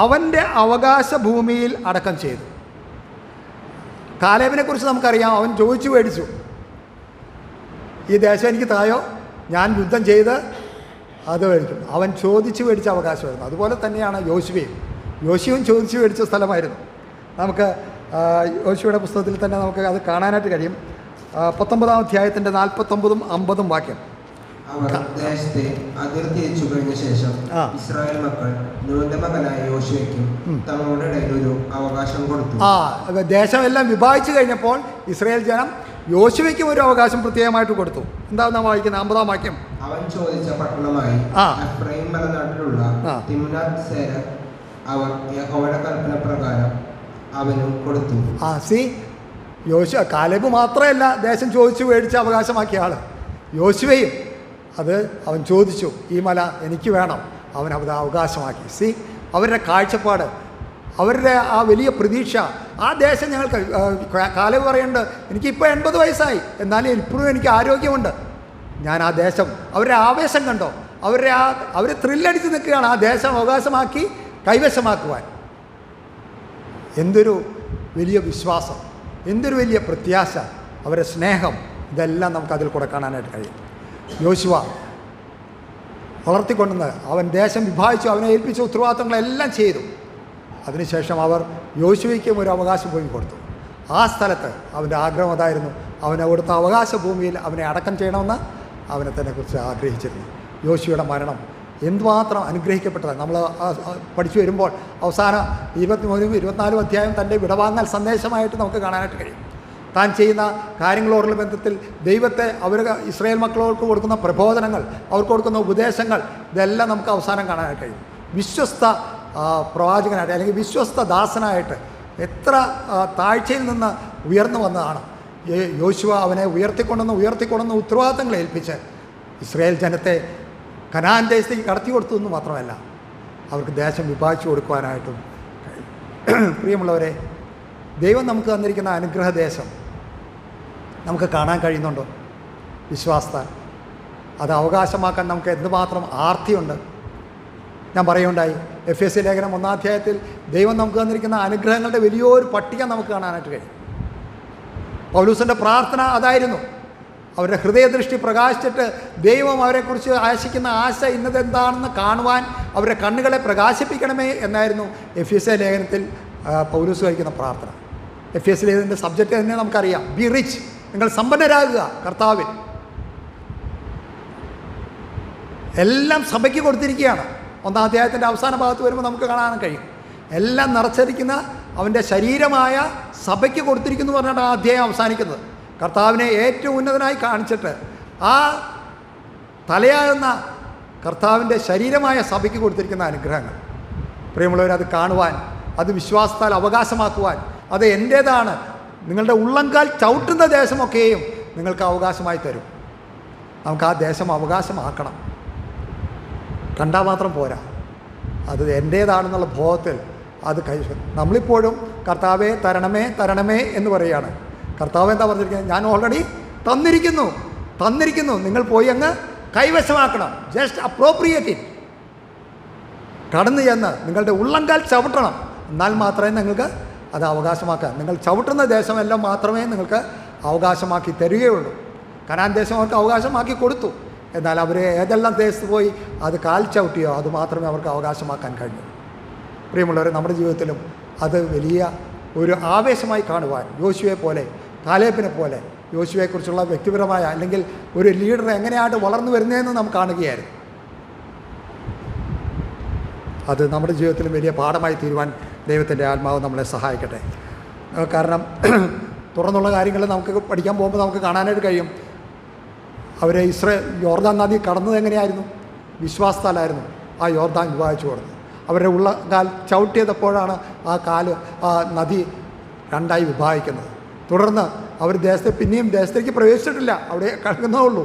അവൻ്റെ അവകാശ ഭൂമിയിൽ അടക്കം ചെയ്തു. കാലേബിനെ കുറിച്ച് നമുക്കറിയാം. അവൻ ചോദിച്ചു മേടിച്ചു, ഈ ദേശം എനിക്ക് തായോ, ഞാൻ യുദ്ധം ചെയ്ത് അത് മേടിക്കും. അവൻ ചോദിച്ചു മേടിച്ച അവകാശമായിരുന്നു. അതുപോലെ തന്നെയാണ് യോശുവയും ചോദിച്ചു മേടിച്ച സ്ഥലമായിരുന്നു. നമുക്ക് യോശുവയുടെ പുസ്തകത്തിൽ തന്നെ നമുക്ക് അത് കാണാനായിട്ട് കഴിയും. 19-ാം അധ്യായത്തിൻ്റെ 49-50 വാക്യം.
അവർ ദേശത്തെ അതിർത്തിച്ചു കഴിഞ്ഞ ശേഷം ഇസ്രായേൽ മക്കൾ നൂന്റെ മകനായ യോശുവയ്ക്കും തങ്ങളുടെ ഇടയിൽ ഒരു അവകാശം കൊടുത്തു.
ദേശമെല്ലാം വിഭാഗിച്ചു കഴിഞ്ഞപ്പോൾ ഇസ്രായേൽ ജനം യോശുവയ്ക്കും ഒരു അവകാശം പ്രത്യേകമായിട്ട് കൊടുത്തു. എന്താ നാം വായിക്കുന്നത്? 50-ാം വാക്യം.
അവൻ ചോദിച്ച പട്ടണമായി എഫ്രൈം മലനാട്ടിലുള്ള തിമ്നാത്ത് സേരഹ് അവർ യഹോവയുടെ കൽപ്പന പ്രകാരം അവനും കൊടുത്തു.
കാലേബ് മാത്രമല്ല ദേശം ചോദിച്ചു മേടിച്ച് അവകാശമാക്കിയ ആൾ, യോശുവയും അത് അവൻ ചോദിച്ചു, ഈ മല എനിക്ക് വേണം, അവൻ അത് അവകാശമാക്കി. അവരുടെ കാഴ്ചപ്പാട് അവരുടെ ആ വലിയ പ്രതീക്ഷ, ആ ദേശം ഞങ്ങൾക്ക് കാലം പറയുന്നുണ്ട്, എനിക്കിപ്പോൾ 80 വയസ്സായി, എന്നാലും ഇപ്പോഴും എനിക്ക് ആരോഗ്യമുണ്ട്. ഞാൻ ആ ദേശം, അവരുടെ ആവേശം കണ്ടോ, അവർ ത്രില്ലടിച്ച് നിൽക്കുകയാണ് ആ ദേശം അവകാശമാക്കി കൈവശമാക്കുവാൻ. എന്തൊരു വലിയ വിശ്വാസം, എന്തൊരു വലിയ പ്രത്യാശ, അവരുടെ സ്നേഹം, ഇതെല്ലാം നമുക്കതിൽ കൂടെ കാണാനായിട്ട് കഴിയും. യോശുവ വളർത്തിക്കൊണ്ടുവന്ന് അവൻ ദേശം വിഭാഗിച്ചു, അവനെ ഏൽപ്പിച്ച ഉത്തരവാദിത്തങ്ങളെല്ലാം ചെയ്തു. അതിനുശേഷം അവർ യോശുവയ്ക്കും ഒരു അവകാശ ഭൂമി കൊടുത്തു. ആ സ്ഥലത്ത് അവൻ്റെ ആഗ്രഹം അതായിരുന്നു, അവൻ അവിടുത്തെ അവകാശ ഭൂമിയിൽ അവനെ അടക്കം ചെയ്യണമെന്ന് അവനെ തന്നെ കുറിച്ച് ആഗ്രഹിച്ചിരുന്നു. യോശുവയുടെ മരണം എന്തുമാത്രം അനുഗ്രഹിക്കപ്പെട്ടതാണ്. നമ്മൾ പഠിച്ചു വരുമ്പോൾ അവസാന 23 24 അധ്യായം തൻ്റെ വിടവാങ്ങൽ സന്ദേശമായിട്ട് നമുക്ക് കാണാനായിട്ട് കഴിയും. താൻ ചെയ്യുന്ന കാര്യങ്ങളോടുള്ള ബന്ധത്തിൽ ദൈവത്തെ ഇസ്രായേൽ മക്കളോർക്ക് കൊടുക്കുന്ന പ്രബോധനങ്ങൾ, അവർക്ക് കൊടുക്കുന്ന ഉപദേശങ്ങൾ, ഇതെല്ലാം നമുക്ക് അവസാനം കാണാനായിട്ട് കഴിയും. വിശ്വസ്ത പ്രവാചകനായിട്ട് അല്ലെങ്കിൽ വിശ്വസ്ത ദാസനായിട്ട് എത്ര താഴ്ചയിൽ നിന്ന് ഉയർന്നു വന്നതാണ് യോശുവ. അവനെ ഉയർത്തിക്കൊണ്ടുവന്ന് ഉത്തരവാദിത്തങ്ങൾ ഏൽപ്പിച്ച് ഇസ്രായേൽ ജനത്തെ കനാൻ ദേശത്തേക്ക് കടത്തി കൊടുത്തു എന്ന് മാത്രമല്ല, അവർക്ക് ദേശം വിഭാഗിച്ചു കൊടുക്കുവാനായിട്ടും കഴിയും. പ്രിയമുള്ളവരെ, ദൈവം നമുക്ക് തന്നിരിക്കുന്ന അനുഗ്രഹദേശം നമുക്ക് കാണാൻ കഴിയുന്നുണ്ടോ? വിശ്വാസത്താൽ അത് അവകാശമാക്കാൻ നമുക്ക് എന്തുമാത്രം ആർത്തിയുണ്ട്. ഞാൻ പറയുകയുണ്ടായി, എഫ് ലേഖനം 1-ാം അധ്യായത്തിൽ ദൈവം നമുക്ക് തന്നിരിക്കുന്ന അനുഗ്രഹങ്ങളുടെ വലിയൊരു പട്ടിക നമുക്ക് കാണാനായിട്ട് കഴിയും. പൗലൂസിൻ്റെ പ്രാർത്ഥന അതായിരുന്നു. അവരുടെ ഹൃദയദൃഷ്ടി പ്രകാശിച്ചിട്ട് ദൈവം അവരെക്കുറിച്ച് ആശിക്കുന്ന ആശ ഇന്നതെന്താണെന്ന് കാണുവാൻ അവരുടെ കണ്ണുകളെ പ്രകാശിപ്പിക്കണമേ എന്നായിരുന്നു എഫ് ലേഖനത്തിൽ പൗലൂസ് കഴിക്കുന്ന പ്രാർത്ഥന. എഫ് ലേഖനത്തിൻ്റെ സബ്ജക്റ്റ് തന്നെ നമുക്കറിയാം, ബി റിച്ച്, നിങ്ങൾ സമ്പന്നരാകുക കർത്താവിൽ. എല്ലാം സഭയ്ക്ക് കൊടുത്തിരിക്കുകയാണ്. 1-ാം അധ്യായത്തിൻ്റെ അവസാന ഭാഗത്ത് വരുമ്പോൾ നമുക്ക് കാണാൻ കഴിയും. എല്ലാം നിറച്ചിരിക്കുന്ന അവൻ്റെ ശരീരമായ സഭയ്ക്ക് കൊടുത്തിരിക്കുന്നു പറഞ്ഞാണ് ആ അധ്യായം അവസാനിക്കുന്നത്. കർത്താവിനെ ഏറ്റവും ഉന്നതനായി കാണിച്ചിട്ട് ആ തലയാകുന്ന കർത്താവിൻ്റെ ശരീരമായ സഭയ്ക്ക് കൊടുത്തിരിക്കുന്ന അനുഗ്രഹങ്ങൾ, പ്രിയമുള്ളവർ, അത് കാണുവാൻ, അത് വിശ്വാസത്താൽ അവകാശമാക്കുവാൻ, അത് എൻ്റേതാണ്, നിങ്ങളുടെ ഉള്ളങ്കാൽ ചവിട്ടുന്ന ദേശമൊക്കെയും നിങ്ങൾക്ക് അവകാശമായി തരും. നമുക്ക് ആ ദേശം അവകാശമാക്കണം. കണ്ടാൽ മാത്രം പോരാ, അത് എൻ്റേതാണെന്നുള്ള ബോധത്തിൽ അത് നമ്മളിപ്പോഴും കർത്താവേ തരണമേ തരണമേ എന്ന് പറയുകയാണ്. കർത്താവ് എന്താ പറഞ്ഞിരിക്കുന്നത്? ഞാൻ ഓൾറെഡി തന്നിരിക്കുന്നു, നിങ്ങൾ പോയി അങ്ങ് കൈവശമാക്കണം. Just appropriate it. കടന്നു ചെന്ന് നിങ്ങളുടെ ഉള്ളങ്കാൽ ചവിട്ടണം, എന്നാൽ മാത്രമേ നിങ്ങൾക്ക് അത് അവകാശമാക്കാൻ, നിങ്ങൾ ചവിട്ടുന്ന ദേശമെല്ലാം മാത്രമേ നിങ്ങൾക്ക് അവകാശമാക്കി തരികയുള്ളൂ. കനാൻ ദേശം അവർക്ക് അവകാശമാക്കി കൊടുത്തു, എന്നാൽ അവർ ഏതെല്ലാം ദേശത്ത് പോയി അത് കാൽ ചവിട്ടിയോ അത് മാത്രമേ അവർക്ക് അവകാശമാക്കാൻ കഴിഞ്ഞു. പ്രിയമുള്ളവരെ, നമ്മുടെ ജീവിതത്തിലും അത് വലിയ ഒരു ആവേശമായി കാണുവാൻ യോശുവയെ പോലെ, കാലേബിനെ പോലെ, യോശുവയെക്കുറിച്ചുള്ള വ്യക്തിപരമായ അല്ലെങ്കിൽ ഒരു ലീഡർ എങ്ങനെയായിട്ട് വളർന്നു വരുന്നതെന്ന് നാം കാണുകയായിരുന്നു. അത് നമ്മുടെ ജീവിതത്തിലും വലിയ പാഠമായി തീരുവാൻ ദൈവത്തിൻ്റെ ആത്മാവ് നമ്മളെ സഹായിക്കട്ടെ. കാരണം തുറന്നുള്ള കാര്യങ്ങൾ നമുക്ക് പഠിക്കാൻ പോകുമ്പോൾ നമുക്ക് കാണാനായിട്ട് കഴിയും. അവരെ യോർദാൻ നദി കടന്നത് എങ്ങനെയായിരുന്നു? വിശ്വാസത്താലായിരുന്നു ആ യോർദാൻ വിഭാഗിച്ചു കൊടുത്തത്. അവരുടെ ഉള്ളകാൽ ചവിട്ടിയതപ്പോഴാണ് ആ നദി രണ്ടായി വിഭാഗിക്കുന്നത്. തുടർന്ന് അവർ പിന്നെയും ദേശത്തേക്ക് പ്രവേശിച്ചിട്ടില്ല, അവിടെ കിടക്കുന്നേ ഉള്ളൂ.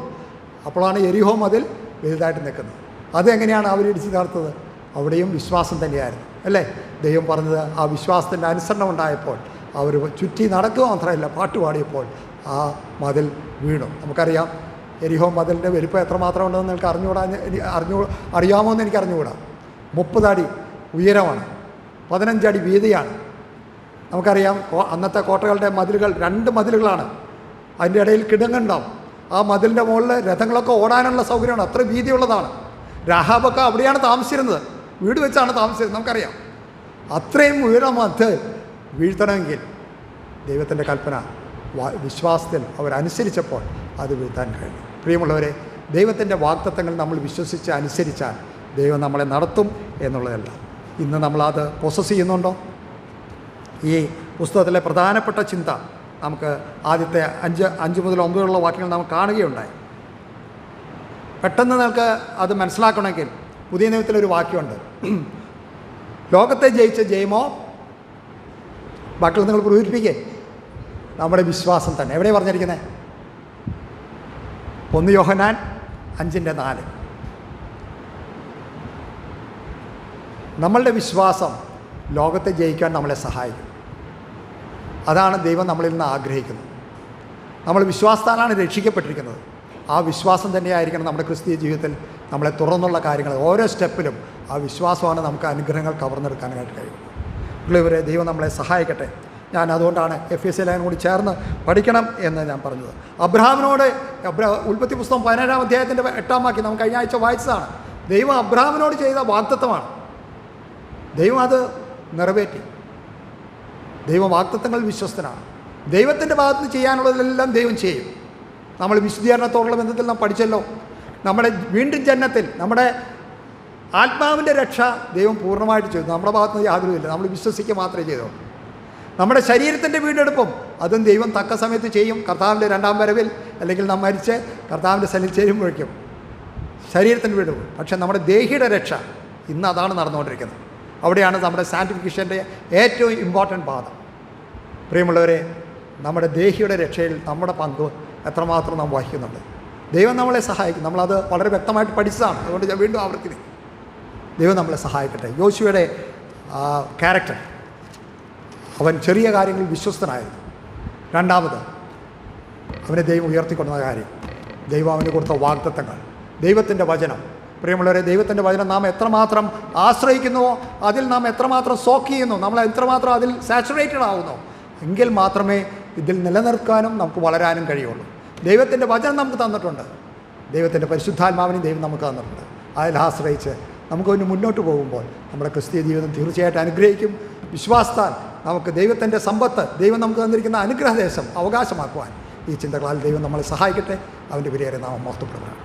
അപ്പോഴാണ് എരിഹോ മതിൽ വലുതായിട്ട് നിൽക്കുന്നത്. അതെങ്ങനെയാണ് അവർ ഇടിച്ചു ചേർത്തത്? അവിടെയും വിശ്വാസം തന്നെയായിരുന്നു, അല്ലേ? ദൈവം പറഞ്ഞത് ആ വിശ്വാസത്തിൻ്റെ അനുസരണം ഉണ്ടായപ്പോൾ അവർ ചുറ്റി നടക്കുക മാത്രമല്ല, പാട്ടുപാടിയപ്പോൾ ആ മതിൽ വീണു. നമുക്കറിയാം എരിഹോ മതിലിൻ്റെ വലിപ്പം എത്രമാത്രം ഉണ്ടെന്ന് നിങ്ങൾക്ക് അറിയാമോ എന്ന് എനിക്ക് അറിഞ്ഞുകൂടാ. 30 അടി ഉയരമാണ്, 15 അടി വീതിയാണ്. നമുക്കറിയാം അന്നത്തെ കോട്ടകളുടെ മതിലുകൾ 2 മതിലുകളാണ്, അതിൻ്റെ ഇടയിൽ കിടങ്ങുണ്ടാവും. ആ മതിലിൻ്റെ മുകളിൽ രഥങ്ങളൊക്കെ ഓടാനുള്ള സൗകര്യമാണ്, അത്ര വീതിയുള്ളതാണ്. രാഹാബൊക്കെ അവിടെയാണ് താമസിച്ചിരുന്നത്, വീട് വെച്ചാണ് താമസിച്ചിരുന്നത്. നമുക്കറിയാം അത്രയും ഉയരം അത് വീഴ്ത്തണമെങ്കിൽ ദൈവത്തിൻ്റെ കൽപ്പന വിശ്വാസത്തിൽ അവരനുസരിച്ചപ്പോൾ അത് വീഴ്ത്താൻ കഴിഞ്ഞു. പ്രിയമുള്ളവരെ, ദൈവത്തിൻ്റെ വാഗ്ദത്തങ്ങൾ നമ്മൾ വിശ്വസിച്ച് അനുസരിച്ചാൽ ദൈവം നമ്മളെ നടത്തും എന്നുള്ളതല്ല. ഇന്ന് നമ്മളത് പ്രോസസ്സ് ചെയ്യുന്നുണ്ടോ? ഈ പുസ്തകത്തിലെ പ്രധാനപ്പെട്ട ചിന്ത നമുക്ക് ആദ്യത്തെ 5 മുതൽ 9 വാക്യങ്ങൾ നാം കാണുകയുണ്ടായി. പെട്ടെന്ന് നമുക്ക് അത് മനസ്സിലാക്കണമെങ്കിൽ പുതിയ നിയമത്തിലൊരു വാക്യമുണ്ട്, ലോകത്തെ ജയിച്ച ജയമോ, ബാക്കിയുള്ള നിങ്ങൾ പ്രൂരിപ്പിക്കേ, നമ്മുടെ വിശ്വാസം തന്നെ. എവിടെയാണ് പറഞ്ഞിരിക്കുന്നത്? 1 യോഹന്നാൻ 5:4. നമ്മളുടെ വിശ്വാസം ലോകത്തെ ജയിക്കാൻ നമ്മളെ സഹായിക്കും. അതാണ് ദൈവം നമ്മളിൽ നിന്ന് ആഗ്രഹിക്കുന്നത്. നമ്മൾ വിശ്വാസത്താലാണ് രക്ഷിക്കപ്പെട്ടിരിക്കുന്നത്. ആ വിശ്വാസം തന്നെയായിരിക്കണം നമ്മുടെ ക്രിസ്തീയ ജീവിതത്തിൽ നമ്മളെ തുറന്നുള്ള കാര്യങ്ങൾ. ഓരോ സ്റ്റെപ്പിലും ആ വിശ്വാസമാണ് നമുക്ക് അനുഗ്രഹങ്ങൾ കവർന്നെടുക്കാനായിട്ട് കഴിയുന്നത്. ഇവരെ ദൈവം നമ്മളെ സഹായിക്കട്ടെ. ഞാൻ അതുകൊണ്ടാണ് FSC ലേഖനം കൂടി ചേർന്ന് പഠിക്കണം എന്ന് ഞാൻ പറഞ്ഞത്. അബ്രഹാമിനോട് ഉൽപ്പത്തി പുസ്തകം 17-ാം അധ്യായത്തിൻ്റെ 8-ാം വാക്യം നമുക്ക് കഴിഞ്ഞ ആഴ്ച വായിച്ചതാണ്. ദൈവം അബ്രഹാമിനോട് ചെയ്ത വാഗ്ദത്തമാണ്. ദൈവം അത് നിറവേറ്റി. ദൈവം വാഗ്ദത്തങ്ങൾ വിശ്വസ്തനാണ്. ദൈവത്തിൻ്റെ ഭാഗത്ത് നിന്ന് ചെയ്യാനുള്ളതെല്ലാം ദൈവം ചെയ്യും. നമ്മൾ വിശുദ്ധീകരണത്തോടുള്ള ബന്ധത്തിൽ നാം പഠിച്ചല്ലോ. നമ്മുടെ വീണ്ടും ജനനത്തിൽ നമ്മുടെ ആത്മാവിൻ്റെ രക്ഷ ദൈവം പൂർണ്ണമായിട്ട് ചെയ്തു. നമ്മുടെ ഭാഗത്ത് നിന്ന് യാതൊരുമില്ല. നമ്മൾ വിശ്വസിക്കുക മാത്രമേ ചെയ്തോ. നമ്മുടെ ശരീരത്തിൻ്റെ വീണ്ടെടുപ്പും അതും ദൈവം തക്ക സമയത്ത് ചെയ്യും. കർത്താവിൻ്റെ 2-ാം വരവിൽ, അല്ലെങ്കിൽ നാം മരിച്ച് കർത്താവിൻ്റെ സന്നിധിയിൽ ചേരുമ്പോഴേക്കും ശരീരത്തിൻ്റെ വീണ്ടെടുപ്പ്. പക്ഷേ നമ്മുടെ ദേഹിയുടെ രക്ഷ ഇന്ന് അതാണ് നടന്നുകൊണ്ടിരിക്കുന്നത്. അവിടെയാണ് നമ്മുടെ സാൻറ്റിഫിക്കേഷൻ്റെ ഏറ്റവും ഇമ്പോർട്ടൻ്റ് ഭാഗം. പ്രിയമുള്ളവരെ, നമ്മുടെ ദേഹിയുടെ രക്ഷയിൽ നമ്മുടെ പങ്ക് എത്രമാത്രം നാം വഹിക്കുന്നുണ്ട്. ദൈവം നമ്മളെ സഹായിക്കും. നമ്മളത് വളരെ വ്യക്തമായിട്ട് പഠിച്ചതാണ്. അതുകൊണ്ട് ഞാൻ വീണ്ടും ആവർത്തിക്കുന്നു, ദൈവം നമ്മളെ സഹായിക്കട്ടെ. യോശുവയുടെ ക്യാരക്ടർ, അവൻ ചെറിയ കാര്യങ്ങളിൽ വിശ്വസ്തനായിരുന്നു. രണ്ടാമത്, അവനെ ദൈവം ഉയർത്തിക്കൊണ്ടുന്ന കാര്യം, ദൈവം അവന് കൊടുത്ത വാഗ്ദത്തങ്ങൾ, ദൈവത്തിൻ്റെ വചനം. പ്രിയമുള്ളവരെ, ദൈവത്തിൻ്റെ വചനം നാം എത്രമാത്രം ആശ്രയിക്കുന്നുവോ, അതിൽ നാം എത്രമാത്രം സോക്ക് ചെയ്യുന്നു, നമ്മൾ എത്രമാത്രം അതിൽ സാച്ചുറേറ്റഡ് ആകുന്നു, എങ്കിൽ മാത്രമേ ഇതിൽ നിലനിർത്താനും നമുക്ക് വളരാനും കഴിയുള്ളൂ. ദൈവത്തിൻ്റെ വചനം നമുക്ക് തന്നിട്ടുണ്ട്. ദൈവത്തിൻ്റെ പരിശുദ്ധാത്മാവിനെയും ദൈവം നമുക്ക് തന്നിട്ടുണ്ട്. അതിൽ ആശ്രയിച്ച് നമുക്കൊന്ന് മുന്നോട്ട് പോകുമ്പോൾ നമ്മുടെ ക്രിസ്തീയ ജീവിതം തീർച്ചയായിട്ടും അനുഗ്രഹിക്കും. വിശ്വാസത്താൽ നമുക്ക് ദൈവത്തിൻ്റെ സമ്പത്ത്, ദൈവം നമുക്ക് തന്നിരിക്കുന്ന അനുഗ്രഹദേശം അവകാശമാക്കുവാൻ ഈ ചിന്തകളാൽ ദൈവം നമ്മളെ സഹായിക്കട്ടെ. അവൻ്റെ വിലയേറെ നാം മഹത്വപ്പെടുകയാണ്.